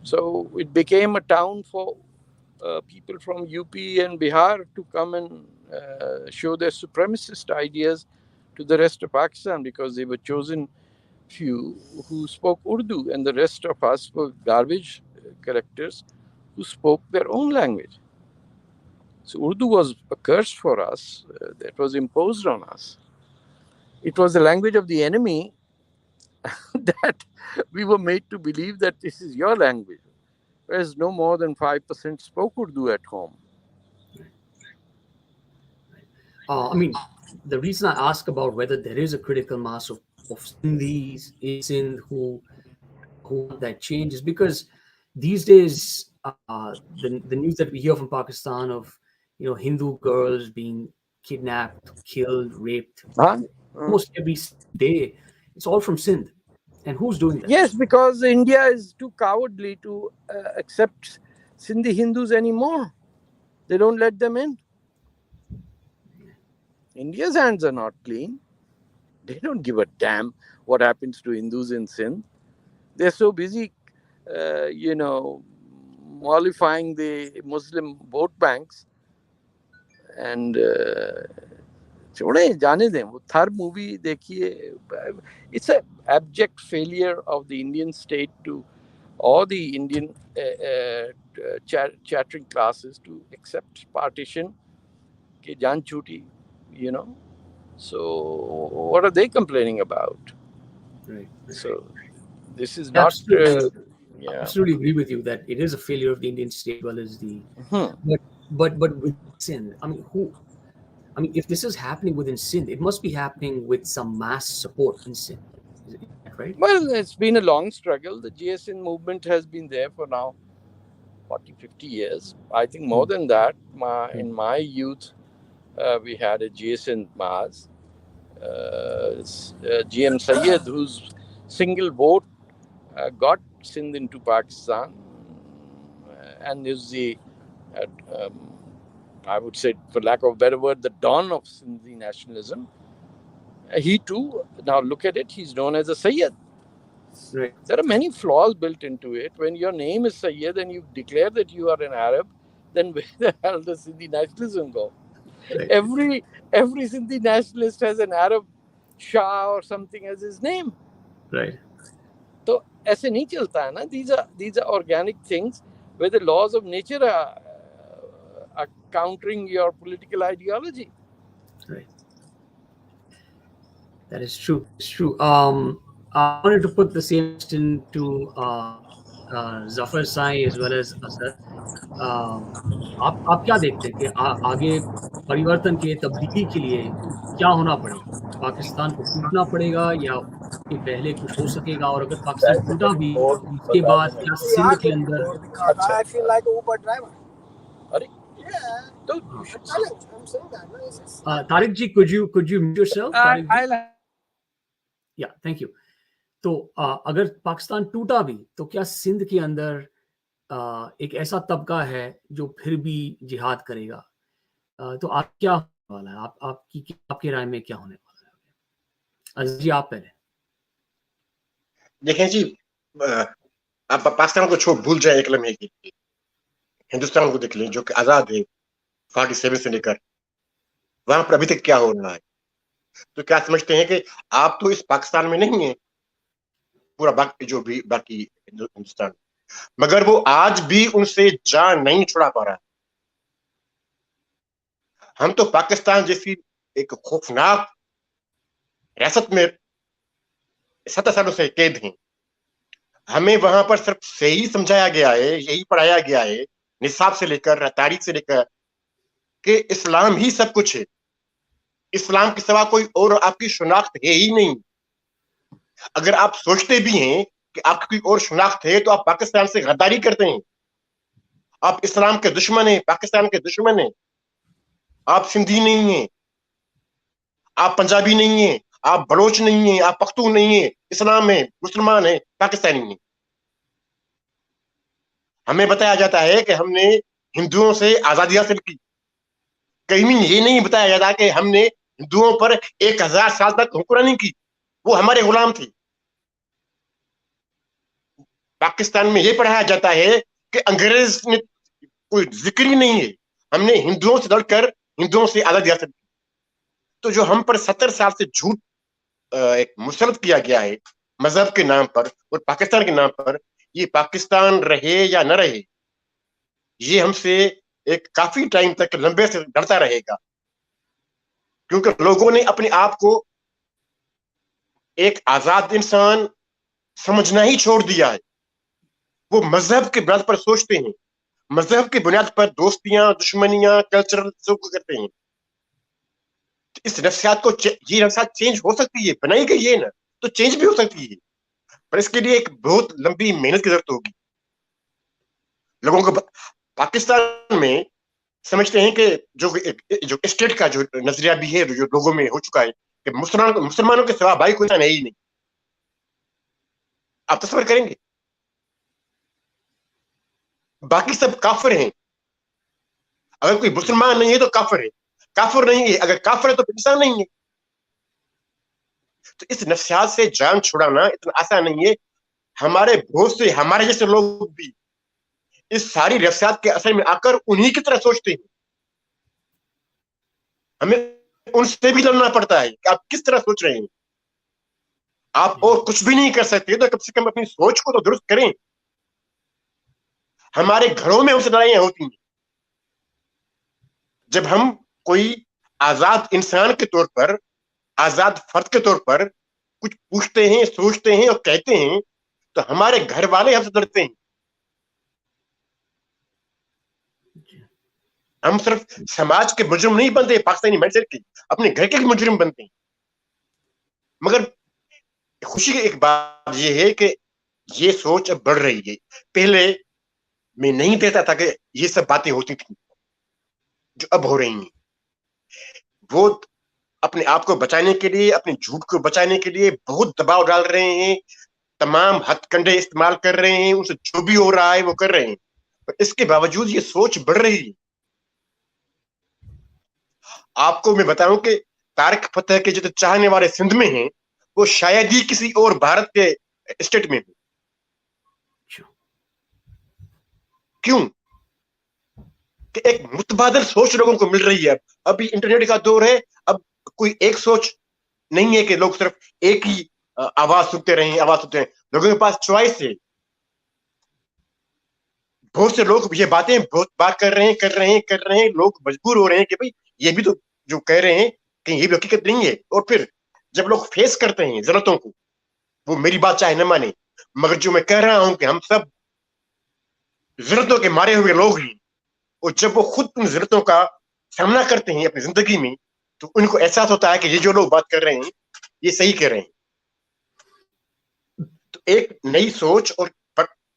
D: So it became a town for people from UP and Bihar to come and show their supremacist ideas to the rest of Pakistan, because they were chosen few who spoke Urdu, and the rest of us were garbage characters who spoke their own language. So Urdu was a curse for us that was imposed on us. It was the language of the enemy that we were made to believe that this is your language, whereas no more than 5% spoke Urdu at home.
A: I mean, the reason I ask about whether there is a critical mass of Sindhis in Sindh who want that change is because these days the news that we hear from Pakistan of Hindu girls being kidnapped, killed, raped
D: Huh?
A: almost every day. It's all from Sindh. And who's doing that?
D: Yes, because India is too cowardly to accept Sindhi Hindus anymore. They don't let them in. India's hands are not clean. They don't give a damn what happens to Hindus in Sindh. They're so busy, mollifying the Muslim vote banks. And چھوڑیں جانے دیں وہ تھر movie دیکھیے. It's an abject failure of the Indian state to, or the Indian chattering classes to accept partition کہ جان چھوٹی, So what are they complaining about?
A: Right.
D: So this is not.
A: I absolutely agree with you that it is a failure of the Indian state as well as the. But with Sindh, if this is happening within Sindh, it must be happening with some mass support in Sindh. Is that right?
D: Well, it's been a long struggle. The GSN movement has been there for now 40, 50 years. I think more than that. In my youth, we had a GSN Maaz. GM Sayyid, whose single vote got Sindh into Pakistan, and is the, I would say, for lack of a better word, the dawn of Sindhi nationalism. He too, now look at it, he's known as a Sayyid.
A: Right.
D: There are many flaws built into it. When your name is Sayyid and you declare that you are an Arab, then where the hell does Sindhi nationalism go?
A: Right.
D: Every Sindhi nationalist has an Arab Shah or something as his name.
A: Right.
D: So ऐसे नहीं चलता है ना. These are organic things where the laws of nature are countering your political ideology.
A: Right. That is true. It's true. I wanted to put the same question to Zafar Sai as well as Asad. آپ کیا دیکھتے ہیں کہ آگے پریورتن کے تبدیلی کے لیے کیا ہونا پڑے گا؟ پاکستان کو ٹوٹنا پڑے گا یا کہ پہلے کچھ ہو سکے گا؟ اور اگر پاکستان ٹوٹا بھی اس کے بعد کیا سندھ کے اندر طارق جی could you mute yourself? Yeah, thank you. تو اگر پاکستان ٹوٹا بھی تو کیا سندھ کے اندر ایک ایسا طبقہ ہے جو پھر بھی جہاد کرے گا؟ تو آپ کیا ہونے والا ہے؟ آپ کی رائے میں کیا ہونے والا ہے؟ عزیز جی آپ پہلے.
C: دیکھیں جی، آپ پاکستان کو بھول جائیں ایک لمحے کے لیے، ہندوستان کو دیکھ لیں جو کہ آزاد ہے 47 سے لے کر، وہاں پر ابھی تک کیا ہو رہا ہے. تو کیا سمجھتے ہیں کہ آپ تو اس پاکستان میں نہیں ہیں، پورا باقی ہندوستان، مگر وہ آج بھی ان سے جان نہیں چھڑا پا رہا. ہم تو پاکستان جیسی ایک خوفناک ریاست میں 70 سالوں سے قید ہیں. ہمیں وہاں پر صرف یہی سمجھایا گیا ہے، یہی پڑھایا گیا ہے نصاب سے لے کر، تاریخ سے لے کر، کہ اسلام ہی سب کچھ ہے، اسلام کے سوا کوئی اور آپ کی شناخت ہے ہی نہیں. اگر آپ سوچتے بھی ہیں کہ آپ کی کوئی اور شناخت ہے تو آپ پاکستان سے غداری کرتے ہیں. آپ اسلام کے دشمن ہیں، پاکستان کے دشمن ہیں. آپ سندھی نہیں ہیں، آپ پنجابی نہیں ہیں، آپ بلوچ نہیں ہیں، آپ پختون نہیں ہیں، اسلام ہیں، مسلمان ہیں، پاکستانی ہیں. ہمیں بتایا جاتا ہے کہ ہم نے ہندوؤں سے آزادی حاصل کی، کہیں یہ نہیں بتایا جاتا کہ ہم نے ہندوؤں پر 1000 سال تک حکمرانی کی، وہ ہمارے غلام تھے. پاکستان میں یہ پڑھایا جاتا ہے کہ انگریز نے کوئی ذکر ہی نہیں ہے، ہم نے ہندوؤں سے لڑ کر ہندوؤں سے آزادی حاصل کی. تو جو ہم پر 70 سال سے جھوٹ ایک مسلط کیا گیا ہے مذہب کے نام پر اور پاکستان کے نام پر، یہ پاکستان رہے یا نہ رہے، یہ ہم سے ایک کافی ٹائم تک لمبے سے لڑتا رہے گا. کیونکہ لوگوں نے اپنے آپ کو ایک آزاد انسان سمجھنا ہی چھوڑ دیا ہے. وہ مذہب کے بنیاد پر سوچتے ہیں، مذہب کے بنیاد پر دوستیاں، دشمنیاں، کلچرل سب کرتے ہیں. اس نفسیات یہ نفسیات چینج ہو سکتی ہے، بنائی گئی ہے نا، تو چینج بھی ہو سکتی ہے، پر اس کے لیے ایک بہت لمبی محنت کی ضرورت ہوگی. لوگوں کو پاکستان میں समझते हैं कि जो स्टेट का जो नजरिया भी है जो लोगों में हो चुका है कि मुसलमानों के सिवा भाई कोई इंसान है ही नहीं. आप तस्वीर करेंगे बाकी सब काफिर हैं. अगर कोई मुसलमान नहीं है तो काफिर है, काफिर नहीं है अगर काफिर है तो इंसान नहीं है. तो इस नफ्सियात से जान छुड़ाना इतना आसान नहीं है. हमारे बहुत से हमारे जैसे लोग भी इस सारी नफ्सियात के असर में आकर उन्हीं की तरह सोचते हैं. हमें उनसे भी लड़ना पड़ता है कि आप किस तरह सोच रहे हैं. आप और कुछ भी नहीं कर सकते तो कम से कम अपनी सोच को तो दुरुस्त करें. हमारे घरों में हमसे लड़ाइयां होती हैं जब हम कोई आजाद इंसान के तौर पर, आजाद फर्द के तौर पर कुछ पूछते हैं, सोचते हैं और कहते हैं तो हमारे घर वाले हमसे डरते हैं. हम सिर्फ समाज के मुजरिम नहीं बनते पाकिस्तानी माइंडसेट के, अपने घर के मुजरिम बनते हैं. मगर खुशी की एक बात यह है कि ये सोच अब बढ़ रही है. पहले मैं नहीं देता था कि ये सब बातें होती थी जो अब हो रही हैं. वो अपने आप को बचाने के लिए, अपने झूठ को बचाने के लिए बहुत दबाव डाल रहे हैं, तमाम हथकंडे इस्तेमाल कर रहे हैं, उनसे जो भी हो रहा है वो कर रहे हैं. पर इसके बावजूद ये सोच बढ़ रही है. आपको मैं बताऊं कि तारिक फतेह के जो चाहने वाले सिंध में हैं वो शायद ही किसी और भारत के स्टेट में हो. क्यों? कि एक मुतबादल सोच लोगों को मिल रही है. अभी इंटरनेट का दौर है. अब कोई एक सोच नहीं है कि लोग सिर्फ एक ही आवाज सुनते रहें. लोगों के पास चॉइस है. बहुत से लोग ये बातें बहुत बार कर रहे हैं. लोग मजबूर हो रहे हैं कि भाई ये भी तो जो कह रहे हैं कि ये भी हकीकत नहीं है. और फिर जब लोग फेस करते हैं जरूरतों को, वो मेरी बात चाहे न माने, मगर जो मैं कह रहा हूं कि हम सब जरूरतों के मारे हुए लोग हैं. और जब वो खुद उन जरूरतों का सामना करते हैं अपनी जिंदगी में तो उनको एहसास होता है कि ये जो लोग बात कर रहे हैं ये सही कह रहे हैं. तो एक नई सोच और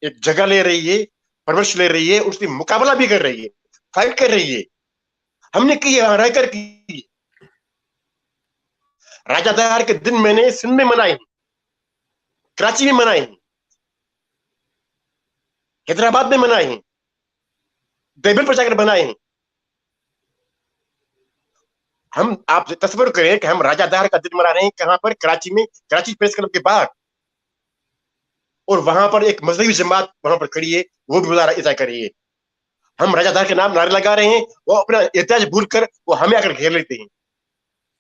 C: एक जगह ले रही है, परवरिश ले रही है, उससे मुकाबला भी कर रही है, फाइट कर रही है. हमने की है, रहकर की. राजा दहार के दिन मैंने सिंध में मनाए हैं, कराची में मनाए हैं, हैदराबाद में मनाए हैं, देवल पर जाकर बनाए हैं. हम आप तस्वीर करें कि हम राजा दहार का दिन मना रहे हैं. कहां पर? कराची में, कराची प्रेस क्लब के बाहर. और वहां पर एक मजहबी जमात वहां पर खड़ी है, वो भी मुजाहरा इज़ा कर रही है. हम राजा दहार के नाम नारे लगा रहे हैं, वो अपना एहतियाज भूल कर वो हमें आकर घेर लेते हैं.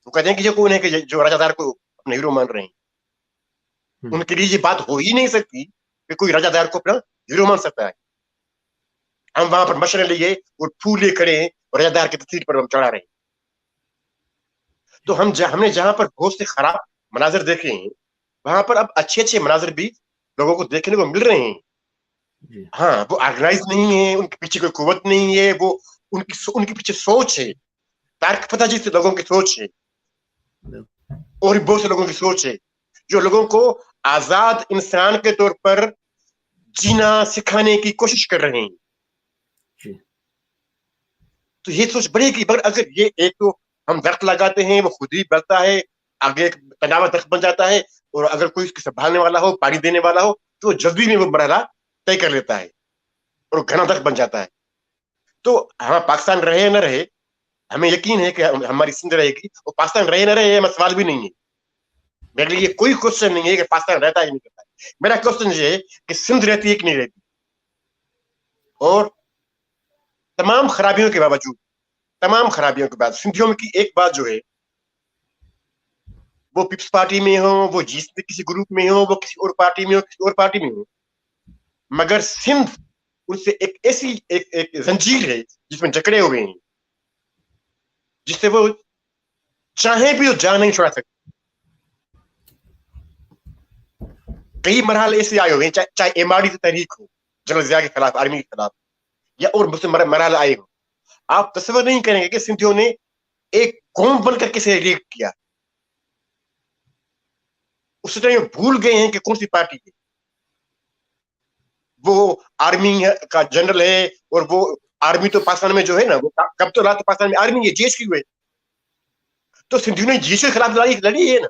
C: वो कहते हैं कि ये कौन है कि जो राजा दहार को अपना हीरो मान रहे हैं. उनके लिए ये बात हो ही नहीं सकती कि कोई राजा दहार को अपना हीरो मान सकता है. हम वहां पर मशरे लिए और फूल लिए खड़े हैं और राजा दहार की तस्वीर पर हम चढ़ा रहे हैं. तो हमने जहां पर बहुत से खराब मनाजिर देखे हैं वहां पर अब अच्छे अच्छे मनाजिर भी लोगों को देखने को मिल रहे हैं. हाँ, वो ऑर्गेनाइज नहीं है, उनके पीछे कोई कुव्वत नहीं है, वो उनके पीछे सोच है. तारिक फतेह जैसे लोगों की सोच है और बहुत से लोगों की सोच है जो लोगों को आजाद इंसान के तौर पर जीना सिखाने की कोशिश कर रहे हैं. तो ये सोच बढ़ेगी. मगर अगर ये एक तो हम दरख्त लगाते हैं वो खुद ही बढ़ता है, आगे एक तनावा दरख्त बन जाता है, और अगर कोई उसके संभालने वाला हो, पानी देने वाला हो, तो जल्दी में वो मरहला तय कर लेता है और घना दरख्त बन जाता है. तो हाँ, पाकिस्तान रहे या न रहे, हमें यकीन है कि हमारी सिंध रहेगी. और पाकिस्तान रहे न रहे हमें सवाल भी नहीं है. मेरे लिए ये कोई क्वेश्चन नहीं है कि पाकिस्तान रहता है नहीं रहता है. मेरा क्वेश्चन ये है कि सिंध रहती है कि नहीं रहती. और तमाम खराबियों के बाद सिंधियों की एक बात जो है, वो पीपल्स पार्टी में हो, वो जीत किसी ग्रुप में हो, वो किसी और पार्टी में हो, किसी और पार्टी में हो, मगर सिंध उनसे एक ऐसी एक जंजीर है जिसमें जकड़े हुए हैं, जिससे वो चाहे भी वो जान नहीं छुड़ा सकते. कई मरहले ऐसे आए हुए हैं, चाहे एमआरडी की तहरीक हो जनरल जिया के खिलाफ, आर्मी के खिलाफ, या और मुझसे मरहले आए हो. आप तस्वीर नहीं करेंगे कि सिंधियों ने एक कौम बनकर कैसे रिएक्ट किया. उस टाइम भूल गए हैं कि कौन सी पार्टी है. वो आर्मी का जनरल है और वो आर्मी तो पाकिस्तान में जो है ना, वो कब तो रात पाकिस्तान में आर्मी है, जीएच की हुए, तो सिंधियों ने जीएच के खिलाफ लड़ी है ना,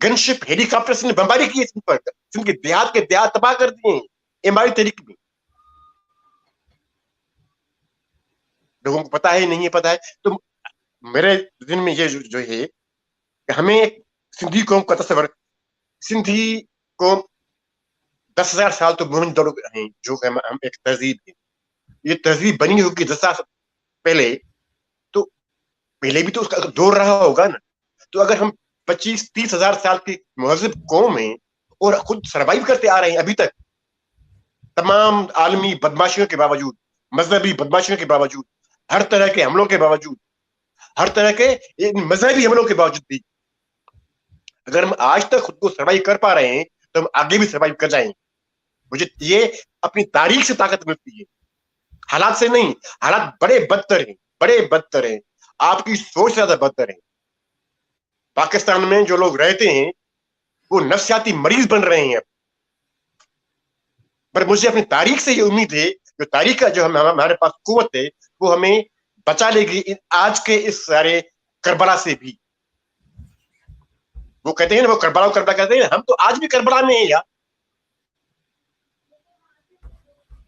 C: गनशिप हेलीकॉप्टर से बमबारी की है सिंध पर, सिंध के देहात तबाह कर दिए हैं एमआरई तहरीक में। लोगों को पता है नहीं है, पता है। तो मेरे दिन में ये जो है कि हमें सिंधी कौम का तस्वर, सिंधी कौम 10,000 साल तो मोहन दौड़ हैं, जो हम एक तहजीब है, ये तहजीब बनी होगी 10 साल पहले, तो पहले भी तो उसका दौर रहा होगा ना। तो अगर हम 25-30 हजार साल की महजिब कौम है और खुद सर्वाइव करते आ रहे हैं अभी तक, तमाम आलमी बदमाशियों के बावजूद, मजहबी बदमाशियों के बावजूद, हर तरह के हमलों के बावजूद, हर तरह के मजहबी हमलों के बावजूद भी, अगर हम आज तक खुद को सर्वाइव कर पा रहे हैं तो हम आगे भी सर्वाइव कर जाएंगे। मुझे ये अपनी तारीख से ताकत मिलती है, हालात से नहीं। हालात बड़े बदतर हैं, आपकी सोच से ज्यादा बदतर है। पाकिस्तान में जो लोग रहते हैं वो नफ्सियाती मरीज बन रहे हैं। पर मुझे अपनी तारीख से ये उम्मीद है, जो तारीख का जो हमारे पास कुव्वत है, वो हमें बचा लेगी आज के इस सारे करबला से भी। वो कहते हैं ना, वो करबला कहते हैं, हम तो आज भी करबला में हैं यार।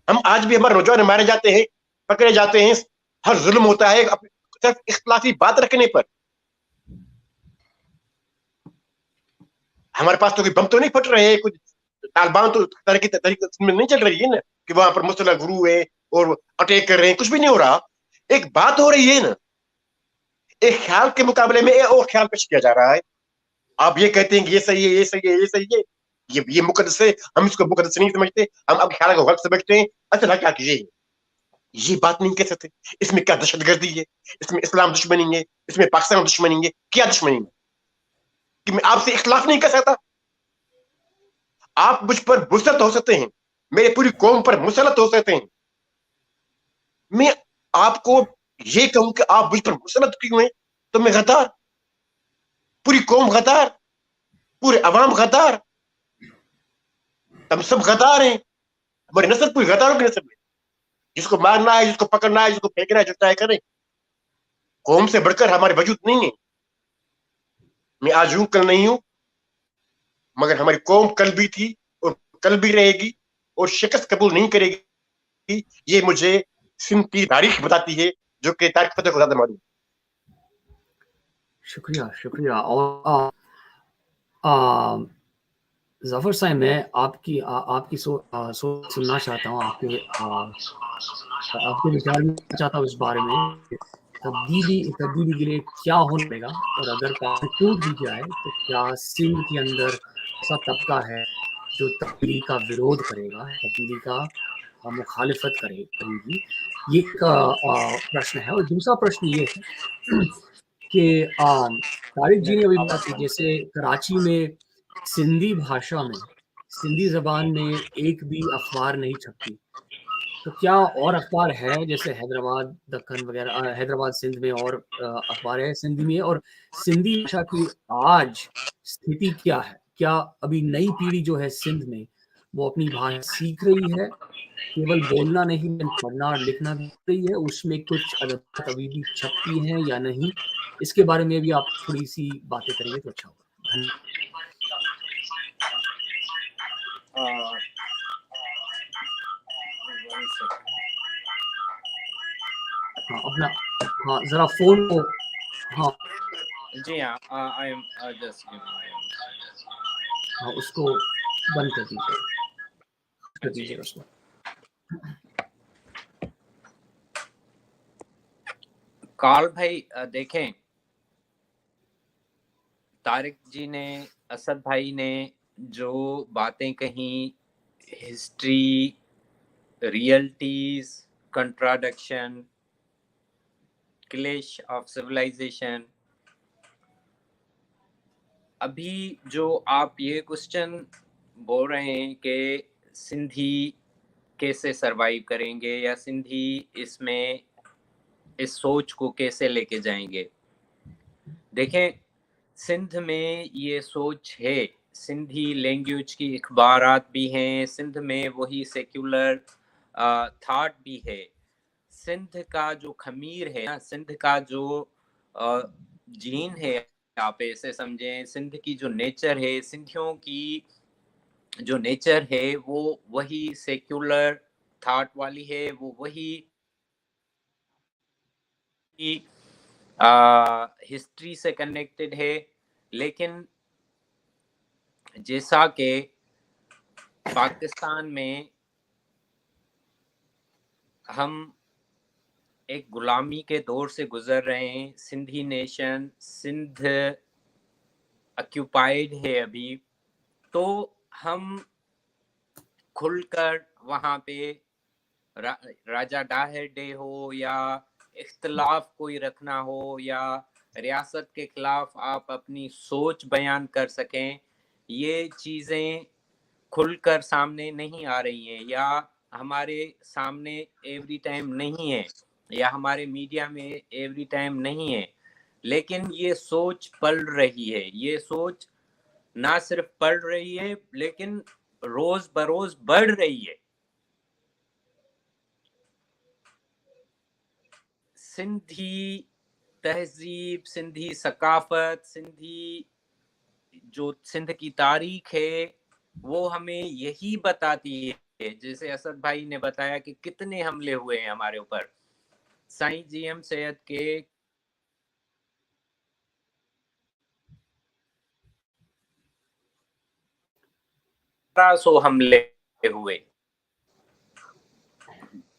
C: हम आज भी, हमारे नौजवान मारे जाते हैं, पकड़े जाते हैं, हर जुल्म होता है सिर्फ इख्तिलाफी बात रखने पर। हमारे पास तो कोई बम तो नहीं फट रहे हैं, कुछ तालिबान तो तरीके में नहीं चल रही है ना कि वहां पर मुसल्लह गुरु है और अटैक कर रहे हैं, कुछ भी नहीं हो रहा। एक बात हो रही है ना, एक ख्याल के मुकाबले में एक और ख्याल पेश किया जा रहा है। आप ये कहते हैं कि ये सही है, ये सही है, ये सही है, ये मुकद्दस है, हम इसको मुकद्दस नहीं समझते, हम अब ख्याल को गलत समझते हैं, अच्छा क्या कीजिए। ये बात नहीं कह सकते। इसमें क्या दहशतगर्दी है, इसमें इस्लाम दुश्मनी है, इसमें पाकिस्तान दुश्मनी है, क्या दुश्मनी है कि मैं आपसे इख्तिलाफ नहीं कर सकता? आप मुझ पर मुसलत हो सकते हैं, मेरे पूरी कौम पर मुसलत हो सकते हैं, मैं आपको ये कहूं कि आप मुझ पर मुसलत क्यों हैं, तो मैं गद्दार, पूरी कौम गद्दार, पूरे अवाम गद्दार, हम सब गद्दार हैं। हमारी नस्ल पूरी गद्दारों की नस्ल है। जिसको मारना है, जिसको पकड़ना है, जिसको फेंकना है, जो चाहे करें। कौम से बढ़कर हमारे वजूद नहीं है। मैं आज हूं, कल नहीं हूं, मगर हमारी कौम कल भी थी और कल भी रहेगी और शिकस्त कबूल नहीं करेगी। ये मुझे सिंध की तारीख बताती है, जो कि तारीख फतेह को ज्यादा मालूम।
A: शुक्रिया। और जफर साहब, मैं आपकी सोच सुनना चाहता हूँ, आपके विचार में चाहता हूँ इस बारे में। तब्दीली के लिए क्या होना पड़ेगा, और अगर पाकिस्तान टूट भी जाए तो क्या सिंध के अंदर ऐसा तबका है जो तब्दीली का विरोध करेगा, तब्दीली का मुखालिफत करेगी? ये एक प्रश्न है। और दूसरा प्रश्न ये है कि तारिक जी ने अभी बात की, जैसे कराची में सिंधी भाषा में, सिंधी जबान में एक भी अखबार नहीं छपती, तो क्या और अखबार है जैसे हैदराबाद दक्कन वगैरह, हैदराबाद सिंध में और अखबार है सिंधी में? और सिंधी भाषा की आज स्थिति क्या है? क्या अभी नई पीढ़ी जो है सिंध में, वो अपनी भाषा सीख रही है, केवल बोलना नहीं पढ़ना और लिखना भी रही है, उसमें कुछ अदब अभी भी छपती हैं या नहीं? इसके बारे में भी आप थोड़ी सी बातें करेंगे तो अच्छा होगा। धन्यवाद। अपना जरा फोन को
B: जी हाँ, आई एम जस्ट
A: उसको बंद कर दीजिए उसको।
B: काल भाई देखें, तारिक जी ने, असद भाई ने जो बातें कही, history, realities, contradiction, clash of civilisation, अभी जो आप ये क्वेश्चन बोल रहे हैं कि सिंधी कैसे सरवाइव करेंगे या सिंधी इसमें इस सोच को कैसे लेके जाएंगे, देखें सिंध में ये सोच है, सिंधी लैंग्वेज की अखबारात भी हैं, सिंध में वही सेक्युलर थॉट भी है। सिंध का जो खमीर है ना, सिंध का जो जीन है, आप ऐसे समझें, सिंध की जो नेचर है, सिंधियों की जो नेचर है वो वही सेक्युलर थॉट वाली है, वो वही हिस्ट्री से कनेक्टेड है। लेकिन जैसा कि पाकिस्तान में हम एक गुलामी के दौर से गुजर रहे हैं, सिंधी नेशन, सिंध ऑक्यूपाइड है अभी, तो हम खुलकर वहाँ पे राजा डाहिर डे हो या इख्तलाफ कोई रखना हो या रियासत के खिलाफ आप अपनी सोच बयान कर सकें, ये चीज़ें खुलकर सामने नहीं आ रही हैं या हमारे सामने एवरी टाइम नहीं है या हमारे मीडिया में एवरी टाइम नहीं है। लेकिन ये सोच पल रही है, ये सोच ना सिर्फ पढ़ रही है लेकिन रोज बरोज बढ़ रही है। सिंधी तहजीब, सिंधी सकाफत, सिंधी जो सिंध की तारीख है वो हमें यही बताती है। जैसे असद भाई ने बताया कि कितने हमले हुए हैं हमारे ऊपर, साईं जीएम सैयद के 1100 हमले हुए,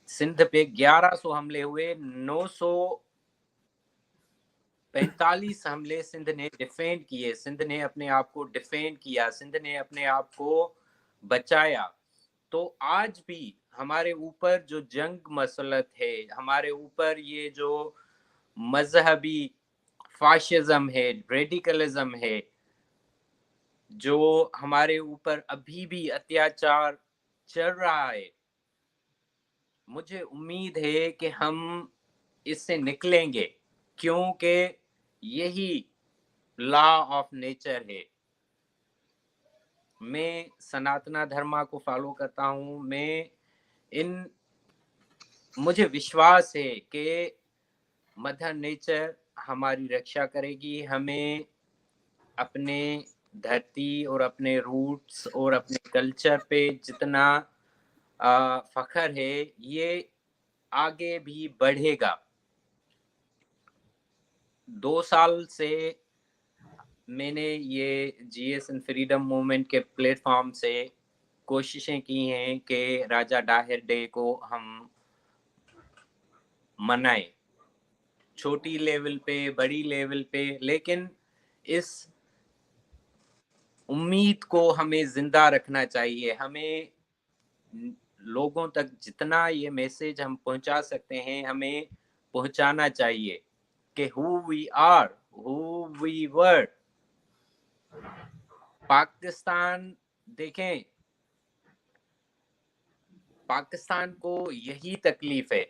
B: सिंध पे 1100 हमले हुए, 945 हमले सिंध ने डिफेंड किए, सिंध ने अपने आप को डिफेंड किया, सिंध ने अपने आप को बचाया। तो आज भी हमारे ऊपर जो जंग मसलत है, हमारे ऊपर ये जो मजहबी फाशिज्म है, रेडिकलिज्म है, जो हमारे ऊपर अभी भी अत्याचार चल रहा है, मुझे उम्मीद है कि हम इससे निकलेंगे, क्योंकि यही लॉ ऑफ नेचर है। मैं सनातना धर्मा को फॉलो करता हूँ, मुझे विश्वास है कि मदर नेचर हमारी रक्षा करेगी, हमें अपने धरती और अपने रूट्स और अपने कल्चर पे जितना फख्र है ये आगे भी बढ़ेगा। 2 साल से मैंने ये जीएस एंड फ्रीडम मूवमेंट के प्लेटफॉर्म से कोशिशें की हैं कि राजा डाहिर डे को हम मनाएं, छोटी लेवल पे, बड़ी लेवल पे, लेकिन इस उम्मीद को हमें जिंदा रखना चाहिए। हमें लोगों तक जितना ये मैसेज हम पहुंचा सकते हैं हमें पहुंचाना चाहिए कि who we are, who we were। Pakistan देखें, पाकिस्तान को यही तकलीफ है,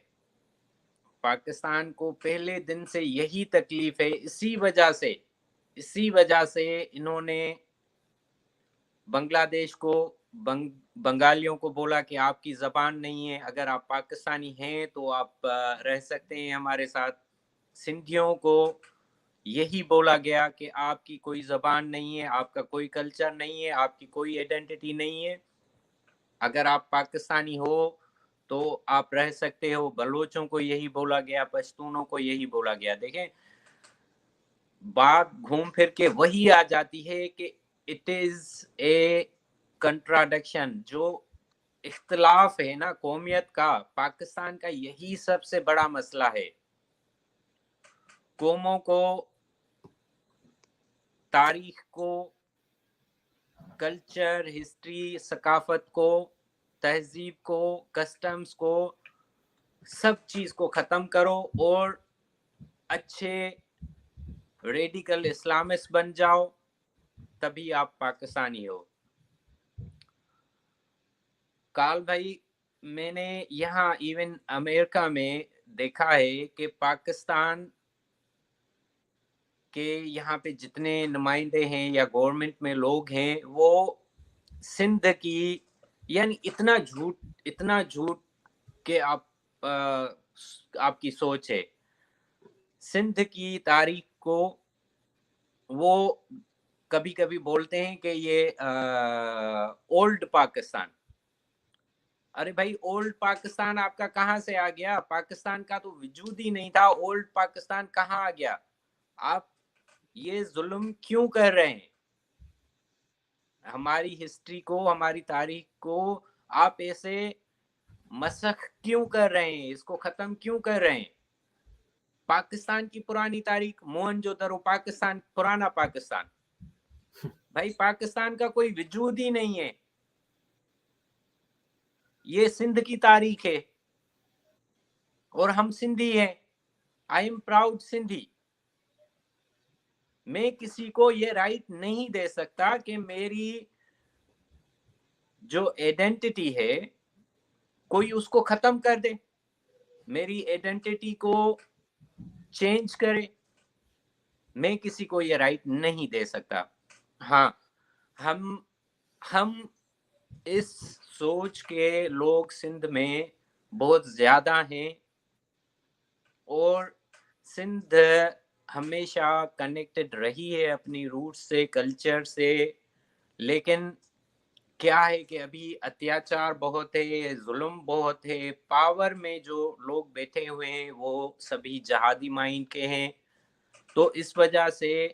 B: पाकिस्तान को पहले दिन से यही तकलीफ है। इसी वजह से इन्होंने बांग्लादेश को, बंगालियों को बोला कि आपकी ज़बान नहीं है, अगर आप पाकिस्तानी हैं तो आप रह सकते हैं हमारे साथ। सिंधियों को यही बोला गया कि आपकी कोई ज़बान नहीं है, आपका कोई कल्चर नहीं है, आपकी कोई आइडेंटिटी नहीं है, अगर आप पाकिस्तानी हो तो आप रह सकते हो। बलोचों को यही बोला गया, पश्तूनों को यही बोला गया। देखें, बात घूम फिर के वही आ जाती है कि इट इज ए कंट्राडिक्शन। जो इख्तलाफ है ना कौमियत का, पाकिस्तान का यही सबसे बड़ा मसला है। कौमों को, तारीख को, कल्चर, हिस्ट्री, सकाफत को, तहजीब को, कस्टम्स को, सब चीज को खत्म करो और अच्छे रेडिकल इस्लामिस्ट बन जाओ, तभी आप पाकिस्तानी हो। काल भाई, मैंने यहाँ इवन अमेरिका में देखा है कि पाकिस्तान के यहाँ पे जितने नुमाइंदे हैं या गवर्नमेंट में लोग हैं, वो सिंध की, यानी इतना झूठ کہ آپ کی سوچ ہے. سندھ کی تاریخ کو وہ کبھی کبھی بولتے ہیں کہ یہ اولڈ پاکستان. ارے بھائی اولڈ پاکستان آپ کا کہاں سے آ گیا؟ پاکستان کا تو وجود ہی نہیں تھا. اولڈ پاکستان کہاں آ گیا؟ آپ یہ ظلم کیوں کر رہے ہیں؟ ہماری ہسٹری کو، ہماری تاریخ کو آپ ایسے مسخ کیوں کر رہے ہیں؟ اس کو ختم کیوں کر رہے ہیں؟ پاکستان کی پرانی تاریخ، موہنجودڑو پاکستان، پرانا پاکستان. بھائی پاکستان کا کوئی وجود ہی نہیں ہے. یہ سندھ کی تاریخ ہے اور ہم سندھی ہیں. I am proud Sindhi. میں کسی کو یہ رائٹ نہیں دے سکتا کہ میری جو ایڈنٹی ہے کوئی اس کو ختم کر دے، میری ایڈنٹی کو چینج کرے. میں کسی کو یہ رائٹ نہیں دے سکتا. ہاں ہم اس سوچ کے لوگ سندھ میں بہت زیادہ ہیں، اور سندھ ہمیشہ کنیکٹڈ رہی ہے اپنی روٹ سے، کلچر سے. لیکن کیا ہے کہ ابھی اتیاچار بہت ہے، ظلم بہت ہے. پاور میں جو لوگ بیٹھے ہوئے ہیں وہ سبھی جہادی مائنڈ کے ہیں. تو اس وجہ سے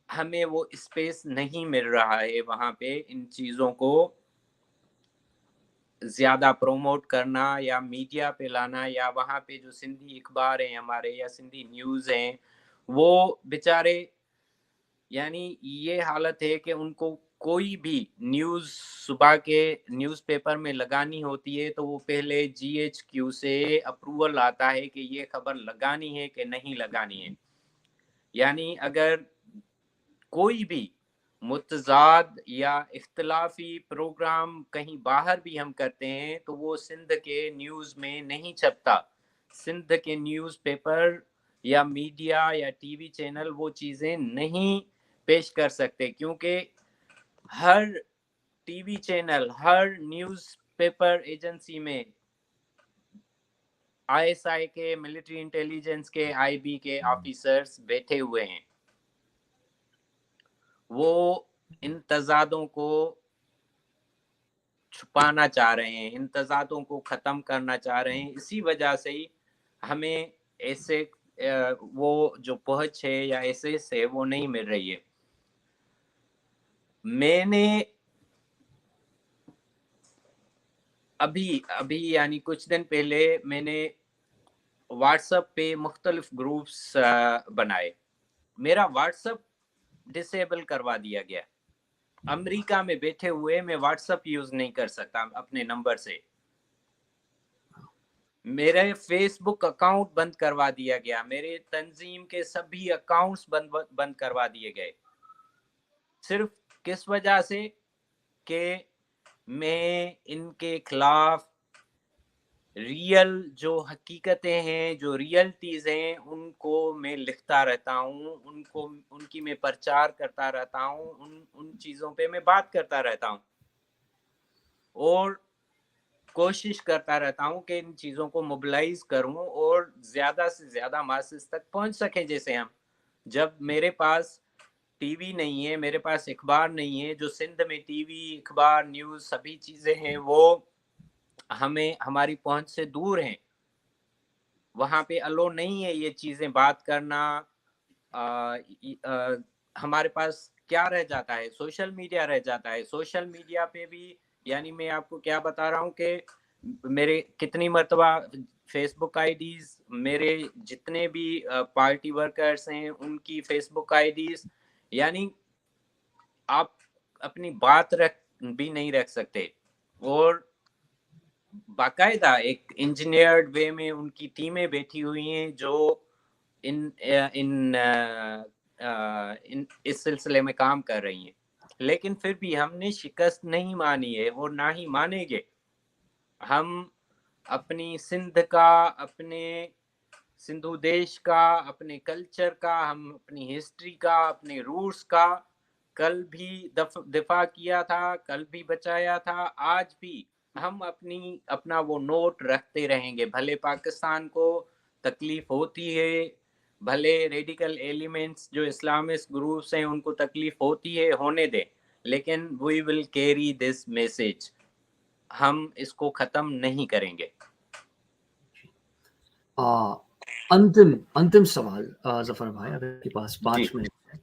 B: ہمیں وہ اسپیس نہیں مل رہا ہے وہاں پہ ان چیزوں کو زیادہ پروموٹ کرنا یا میڈیا پہ لانا. یا وہاں پہ جو سندھی اخبار ہیں ہمارے یا سندھی نیوز ہیں، وہ بیچارے، یعنی یہ حالت ہے کہ ان کو کوئی بھی نیوز صبح کے نیوز پیپر میں لگانی ہوتی ہے تو وہ پہلے GHQ سے اپروول آتا ہے کہ یہ خبر لگانی ہے کہ نہیں لگانی ہے. یعنی اگر کوئی بھی متضاد یا اختلافی پروگرام کہیں باہر بھی ہم کرتے ہیں تو وہ سندھ کے نیوز میں نہیں چھپتا. سندھ کے نیوز پیپر یا میڈیا یا ٹی وی چینل وہ چیزیں نہیں پیش کر سکتے، کیونکہ ہر ٹی وی چینل، ہر نیوز پیپر ایجنسی میں ISI کے، ملٹری انٹیلیجنس کے، IB کے آفیسرز بیٹھے ہوئے ہیں. وہ ان تضادوں کو چھپانا چاہ رہے ہیں، ان تضادوں کو ختم کرنا چاہ رہے ہیں. اسی وجہ سے ہی ہمیں ایسے وہ جو پہنچ ہے یا ایسے سے وہ نہیں مل رہی ہے. میں نے ابھی یعنی کچھ دن پہلے میں نے واٹس ایپ پہ مختلف گروپس بنائے. میرا واٹس ایپ ڈسیبل کروا دیا گیا. امریکہ میں بیٹھے ہوئے میں واٹس ایپ یوز نہیں کر سکتا اپنے نمبر سے. میرے فیس بک اکاؤنٹ بند کروا دیا گیا. میرے تنظیم کے سبھی اکاؤنٹس بند کروا دیے گئے. صرف کس وجہ سے کہ میں ان کے خلاف ریئل جو حقیقتیں ہیں، جو ریئلٹیز ہیں، ان کو میں لکھتا رہتا ہوں، ان کی میں پرچار کرتا رہتا ہوں، ان چیزوں پہ میں بات کرتا رہتا ہوں اور کوشش کرتا رہتا ہوں کہ ان چیزوں کو موبلائز کروں اور زیادہ سے زیادہ ماسز تک پہنچ سکیں. جیسے جب میرے پاس ٹی وی نہیں ہے، میرے پاس اخبار نہیں ہے، جو سندھ میں ٹی وی، اخبار، نیوز سبھی چیزیں ہیں وہ ہماری پہنچ سے دور ہیں. وہاں پہ الو نہیں ہے یہ چیزیں بات کرنا. ہمارے پاس کیا رہ جاتا ہے؟ سوشل میڈیا رہ جاتا ہے. سوشل میڈیا پہ بھی یعنی میں آپ کو کیا بتا رہا ہوں کہ میرے کتنی مرتبہ فیس بک آئی ڈیز، میرے جتنے بھی پارٹی ورکرز ہیں ان کی فیس بک آئی ڈیز، یعنی آپ اپنی بات بھی نہیں رکھ سکتے. اور باقاعدہ ایک انجینئرڈ وے میں ان کی ٹیمیں بیٹھی ہوئی ہیں جو اس سلسلے میں کام کر رہی ہیں. لیکن پھر بھی ہم نے شکست نہیں مانی ہے اور نہ ہی مانیں گے. ہم اپنی سندھ کا، اپنے سندھو دیش کا، اپنے کلچر کا، ہم اپنی ہسٹری کا، اپنے روٹس کا کل بھی دفاع کیا تھا، کل بھی بچایا تھا، آج بھی ہم اپنا وہ نوٹ رکھتے رہیں گے، بھلے پاکستان کو تکلیف ہوتی ہے، بھلے ریڈیکل ایلیمنٹس جو اسلامسٹ گروپس ہیں ان کو تکلیف ہوتی ہے، ہونے دیں، لیکن وی ول کیری دس میسج، ہم اس کو ختم نہیں کریں گے.
A: انتم سوال ظفر بھائی، اگر آپ کے پاس 5 منٹ ہے.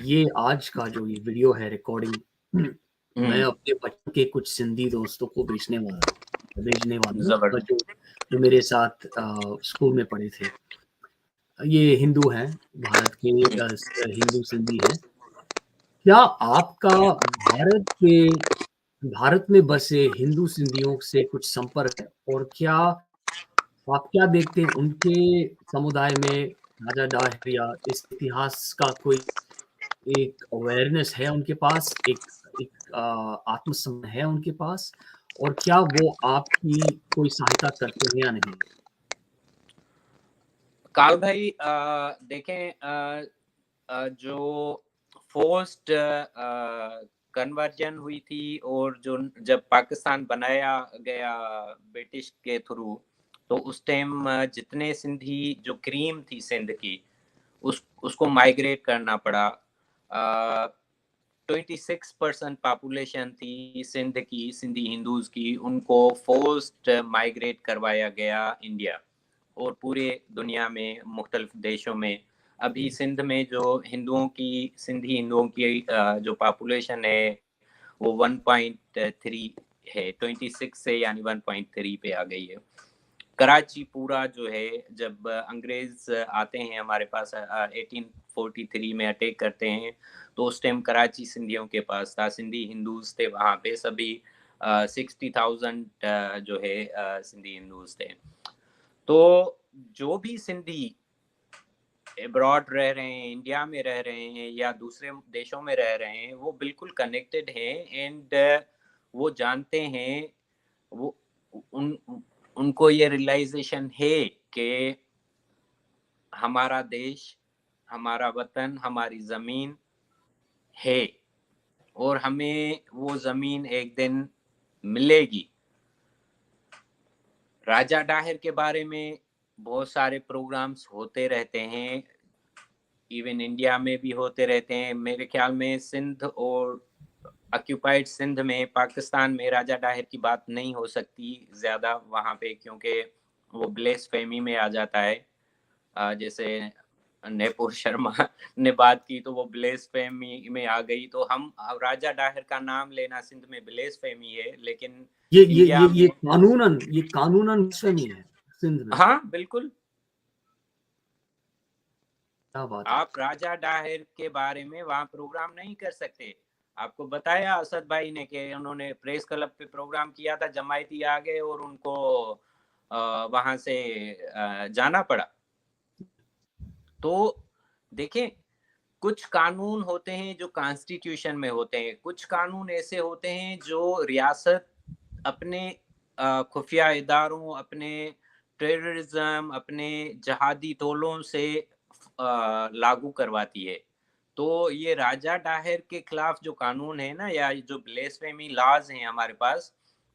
A: یہ آج کا جو یہ ویڈیو ہے ریکارڈنگ، میں اپنے بچوں کے کچھ سندھی دوستوں کو بھیجنے والا ہوں جو میرے ساتھ اسکول میں پڑھے تھے. یہ ہندو ہیں، بھارت کے ہندو سندھی ہیں. کیا آپ کا بھارت میں بسے ہندو سندھیوں سے کچھ سمپرک ہے، اور کیا آپ کیا دیکھتے ہیں ان کے سمودائے میں راجا ڈاہر یا اس اتہاس کا کوئی ایک اویئرنیس ہے ان کے پاس، ایک آتم سمن ہے ان کے پاس، اور کیا وہ آپ کی کوئی سہایتا کرتے ہیں یا نہیں؟
B: کال بھائی دیکھیں، جو فورسڈ کنورجن ہوئی تھی، اور جب پاکستان بنایا گیا برٹش کے تھرو، تو اس ٹائم جتنے سندھی جو کریم تھی سندھ کی، اس کو مائیگریٹ کرنا پڑا. 26% پاپولیشن تھی سندھ کی، سندھی ہندوز کی، ان کو فورسڈ مائیگریٹ کروایا گیا انڈیا اور پورے دنیا میں مختلف دیشوں میں. ابھی سندھ میں جو سندھی ہندوؤں کی جو پاپولیشن ہے وہ 1.3 ہے، 26 سے یعنی 1.3 پہ آ گئی ہے. کراچی پورا جو ہے، جب انگریز آتے ہیں ہمارے پاس 1843 میں اٹیک کرتے ہیں، تو اس ٹائم کراچی سندھیوں کے پاس تھا، سندھی ہندوز تھے وہاں پہ، سبھی 60,000 جو ہے سندھی ہندوز تھے. تو جو بھی سندھی ابراڈ رہ رہے ہیں، انڈیا میں رہ رہے ہیں یا دوسرے دیشوں میں رہ رہے ہیں، وہ بالکل کنیکٹڈ ہیں، اینڈ وہ جانتے ہیں، وہ ان کو یہ ریئلائزیشن ہے کہ ہمارا دیش، ہمارا وطن، ہماری زمین ہے، اور ہمیں وہ زمین ایک دن ملے گی. راجہ ڈاہر کے بارے میں بہت سارے پروگرامز ہوتے رہتے ہیں، ایون انڈیا میں بھی ہوتے رہتے ہیں. میرے خیال میں سندھ اور آکیوپائڈ سندھ میں، پاکستان میں راجہ ڈاہر کی بات نہیں ہو سکتی زیادہ وہاں پہ، کیونکہ وہ بلیس فیمی میں آ جاتا ہے. جیسے نیپور شرما نے بات کی تو وہ بلیس فیمی میں آ گئی، تو ہم راجہ ڈاہر کا نام لینا سندھ میں بلیس فیمی ہے، لیکن انڈیا میں
A: یہ قانوناً بلاسفیمی ہے سندھ میں.
B: ہاں بالکل.
A: کیا بات ہے.
B: آپ راجہ ڈاہر کے بارے میں وہاں پروگرام نہیں کر سکتے. آپ کو بتایا اسد بھائی نے کہ انہوں نے پریس کلب پہ پروگرام کیا تھا، جماعتی آ گئے اور ان کو وہاں سے جانا پڑا. تو دیکھیں، کچھ قانون ہوتے ہیں جو کانسٹیٹیوشن میں ہوتے ہیں، کچھ قانون ایسے ہوتے ہیں جو ریاست اپنے خفیہ اداروں، اپنے ٹیررزم، اپنے جہادی ٹولوں سے لاگو کرواتی ہے. تو یہ راجہ ڈاہر کے خلاف جو قانون ہے نا، یا جو بلیسفیمی لاز ہیں ہمارے پاس،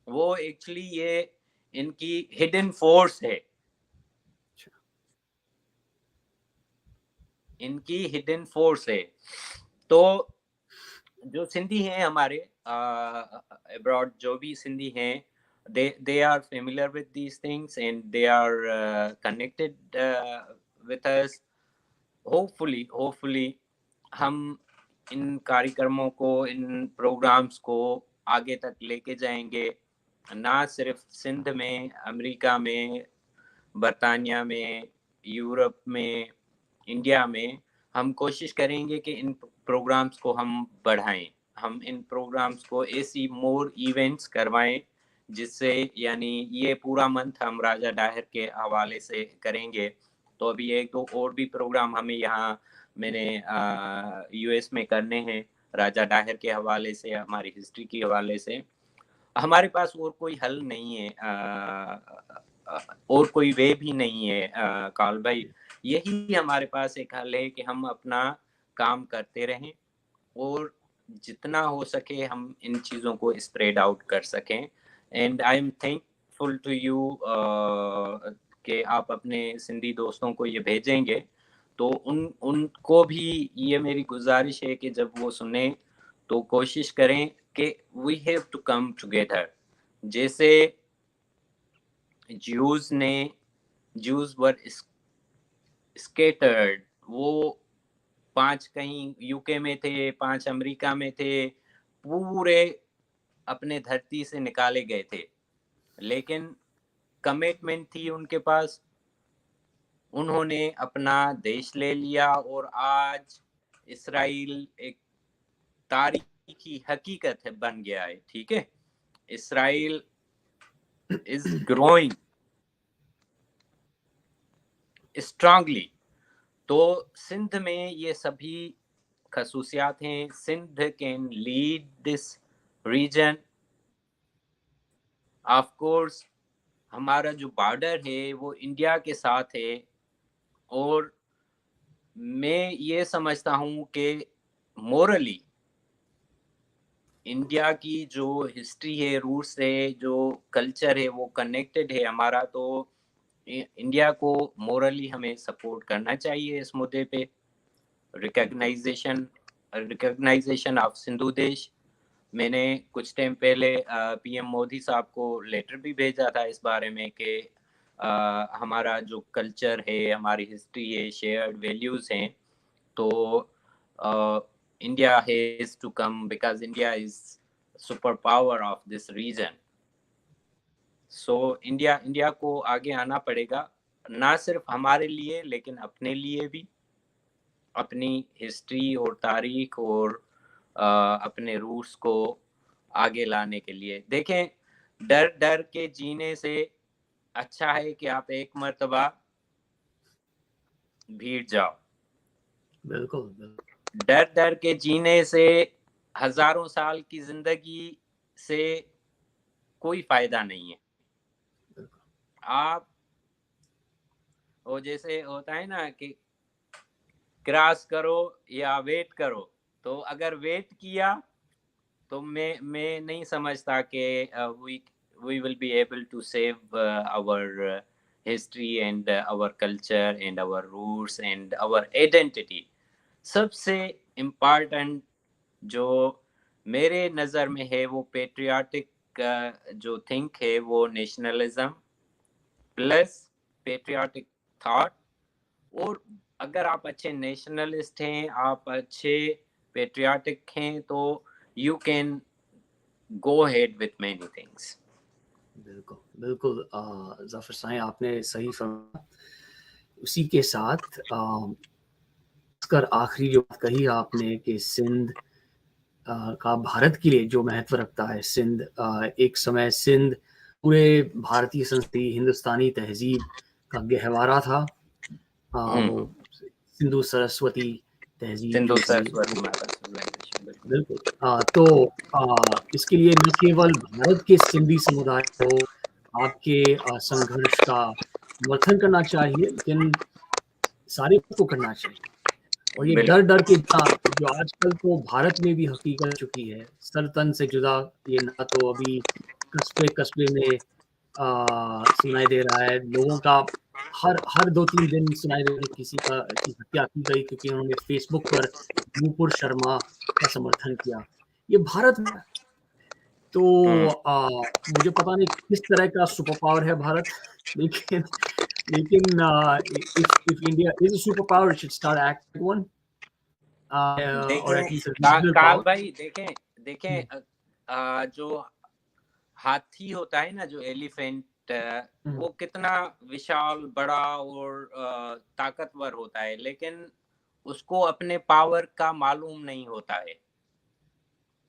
B: وہ ایکچولی یہ ان کی ہڈن فورس ہے، ان کی ہڈن فورس ہے. تو جو سندھی ہیں ہمارے ابراڈ، جو بھی سندھی ہیں، they are familiar with these things and they are connected with us. hopefully ہم ان کاریکرموں کو، ان پروگرامز کو آگے تک لے کے جائیں گے، نہ صرف سندھ میں، امریکہ میں، برطانیہ میں، یورپ میں، انڈیا میں. ہم کوشش کریں گے کہ ان پروگرامز کو ہم بڑھائیں، ہم ان پروگرامز کو ایسی مور ایونٹس کروائیں جس سے، یعنی یہ پورا منتھ ہم راجہ ڈاہر کے حوالے سے کریں گے. تو ابھی 1-2 اور بھی پروگرام ہمیں یہاں میں نے یو ایس میں کرنے ہیں راجہ ڈاہر کے حوالے سے، ہماری ہسٹری کے حوالے سے. ہمارے پاس اور کوئی حل نہیں ہے، اور کوئی وے بھی نہیں ہے کال بھائی. یہی ہمارے پاس ایک حل ہے کہ ہم اپنا کام کرتے رہیں، اور جتنا ہو سکے ہم ان چیزوں کو اسپریڈ آؤٹ کر سکیں. And I'm thankful to you کہ آپ اپنے سندھی دوستوں کو یہ بھیجیں گے, تو ان کو بھی یہ میری گزارش ہے کہ جب وہ سنیں تو کوشش کریں کہ we have to come together. جیسے جوز ور اسکیٹرڈ, وہ 5 کہیں یو کے میں تھے, 5 امریکہ میں تھے, پورے اپنے دھرتی سے نکالے گئے تھے, لیکن کمٹمنٹ تھی ان کے پاس, انہوں نے اپنا دیش لے لیا, اور آج اسرائیل ایک تاریخی حقیقت بن گیا ہے. ٹھیک ہے, اسرائیل از گروئنگ اسٹرانگلی. تو سندھ میں یہ سبھی خصوصیات ہیں. Sindh can lead this region. Of course ہمارا جو بارڈر ہے وہ انڈیا کے ساتھ ہے, اور میں یہ سمجھتا ہوں کہ مورلی انڈیا کی جو ہسٹری ہے, روٹس ہے, جو کلچر ہے, وہ کنیکٹڈ ہے ہمارا. تو انڈیا کو مورلی ہمیں سپورٹ کرنا چاہیے اس مدعے پہ. ریکگنائزیشن آف سندھو دیش. میں نے کچھ ٹائم پہلے پی ایم مودی صاحب کو لیٹر بھی بھیجا تھا اس بارے میں کہ ہمارا جو کلچر ہے, ہماری ہسٹری ہے, شیئرڈ ویلیوز ہیں, تو India has to come because India is super power of this region. So India کو آگے آنا پڑے گا, نہ صرف ہمارے لیے لیکن اپنے لیے بھی, اپنی ہسٹری اور تاریخ اور اپنے روٹس کو آگے لانے کے لیے. دیکھیں, ڈر کے جینے سے اچھا ہے کہ آپ ایک مرتبہ بھیڑ جاؤ.
A: بالکل.
B: ڈر کے جینے سے ہزاروں سال کی زندگی سے کوئی فائدہ نہیں ہے. آپ وہ جیسے ہوتا ہے نا کہ کراس کرو یا ویٹ کرو, تو اگر ویٹ کیا تو میں نہیں سمجھتا کہ we will be able to save our history and our culture and our roots and our identity. سب سے امپارٹنٹ جو میرے نظر میں ہے وہ پیٹریاٹک جو تھنک ہے, وہ نیشنلزم پلس پیٹریاٹک تھاٹ. اور اگر آپ اچھے نیشنلسٹ ہیں, آپ اچھے پیٹریاٹک ہیں, تو you can go ahead with many things.
A: بالکل ظفر صاحب, آپ نے صحیح فرمایا. اسی کے ساتھ کر آخری جو بات کہی آپ نے کہ سندھ کا بھارت کے لیے جو مہتو رکھتا ہے, سندھ ایک سمے سندھ پورے بھارتی سنسکرتی, ہندوستانی تہذیب کا گہوارہ تھا. وہ سندھو سرسوتی تہذیب جو تھی, بالکل. تو اس کے لیے نہ کیول بھارت کے سندھی سمودائے کو آپ کے سنگھرش کا سمرتھن کرنا چاہیے, لیکن سارے کو کرنا چاہیے. اور یہ ڈر کے جو آج کل تو بھارت میں بھی حقیقت چکی ہے, سر تن سے جدا, یہ نہ تو ابھی قصبے میں سنائی دے رہا ہے, لوگوں کا ہر 2-3 دن سنائی دے کہ کسی کی ہتیا کی گئی کیونکہ انہوں نے فیس بک پر نوپور شرما کا سمرتھن کیا. یہ بھارت میں, تو مجھے پتا نہیں کس طرح کا سپر پاور ہے بھارت, لیکن if India is a superpower, it should start acting one. Or at least a regional
B: call
A: power.
B: بھائی دیکھیں جو ہاتھی ہوتا ہے نا, جو ایلیفینٹ, وہ کتنا وشال, بڑا اور طاقتور ہوتا ہے, لیکن اس کو اپنے پاور کا معلوم نہیں ہوتا ہے.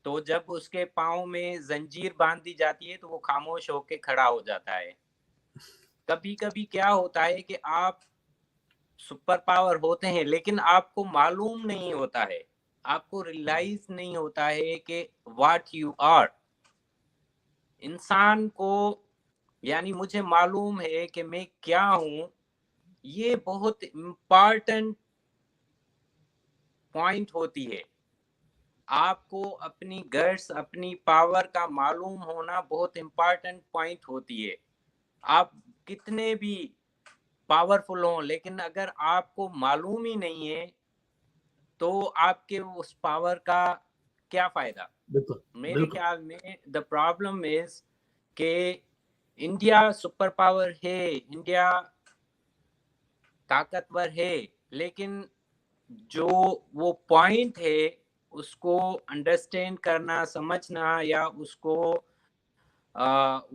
B: تو جب اس کے پاؤں میں زنجیر باندھ دی جاتی ہے تو وہ خاموش ہو کے کھڑا ہو جاتا ہے. کبھی کبھی کیا ہوتا ہے کہ آپ سپر پاور ہوتے ہیں لیکن آپ کو معلوم نہیں ہوتا ہے, آپ کو ریلائز نہیں ہوتا ہے کہ واٹ یو آر. انسان کو, یعنی مجھے معلوم ہے کہ میں کیا ہوں, یہ بہت امپارٹنٹ پوائنٹ ہوتی ہے. आपको अपनी गट्स, अपनी पावर का मालूम होना बहुत इम्पॉर्टेंट पॉइंट होती है. आप कितने भी पावरफुल हों, लेकिन अगर आपको मालूम ही नहीं है तो आपके उस पावर का क्या फायदा.
A: बिल्कुल
B: मेरे
A: बिल्कुल
B: ख्याल में द प्रॉब्लम इज कि इंडिया सुपर पावर है, इंडिया ताकतवर है, लेकिन जो वो पॉइंट है उसको अंडरस्टैंड करना, समझना, या उसको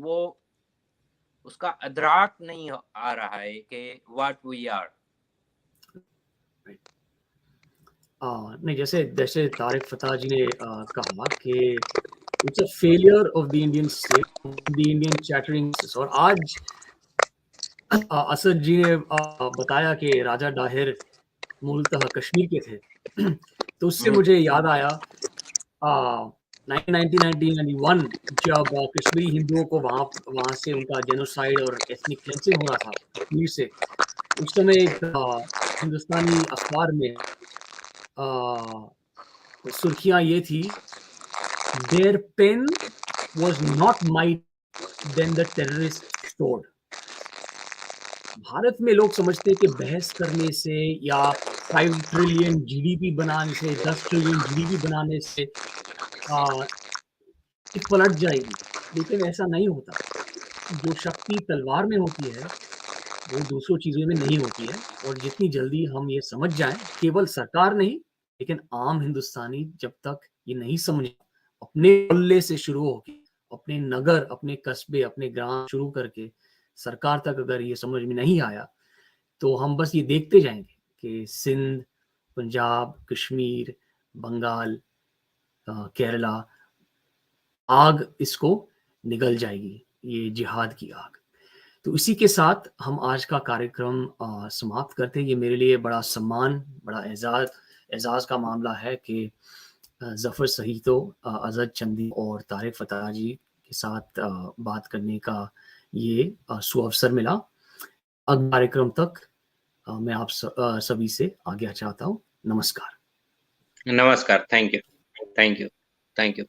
B: वो उसका अदराक नहीं आ रहा है कि व्हाट वी आर.
A: नहीं, जैसे जैसे तारिक फतह जी ने कहा कि it's a failure of the Indian state, the Indian chattering. और आज असद जी ने बताया कि राजा दाहिर मूलतः कश्मीर के थे. तो उससे मुझे याद आया 1991 जब कश्मीरी हिंदुओं को वहाँ से उनका जेनोसाइड और एथनिक क्लेंसिंग हो रहा था कश्मीर से. उस समय एक हिंदुस्तानी अखबार में सुर्खियां ये थी, their pen was not might then the terrorist sword. Bharat में लोग समझते हैं कि बहस करने से या 5 ट्रिलियन जीडीपी बनाने से, 10 ट्रिलियन जीडीपी बनाने से पलट जाएगी, लेकिन ऐसा नहीं होता. जो शक्ति तलवार में होती है वो दूसरों चीजों में नहीं होती है. और जितनी जल्दी हम ये समझ जाएं, केवल सरकार नहीं लेकिन आम हिंदुस्तानी जब तक ये नहीं समझ, अपने मोहल्ले से शुरू होकर अपने नगर, अपने कस्बे, अपने ग्राम शुरू करके सरकार तक अगर ये समझ में नहीं आया तो हम बस ये देखते जाएंगे कि सिंध, पंजाब, कश्मीर, बंगाल, केरला, आग इसको निगल जाएगी, ये जिहाद की आग. तो इसी के साथ हम आज का कार्यक्रम समाप्त करते हैं. ये मेरे लिए बड़ा सम्मान, बड़ा एजाज का मामला है कि जफ़र सहीतो, अजद चंदी और तारिक फतह जी के साथ बात करने का ये सुअवसर मिला. अगले कार्यक्रम तक मैं आप सभी से आज्ञा चाहता हूँ. नमस्कार.
B: नमस्कार. Thank you.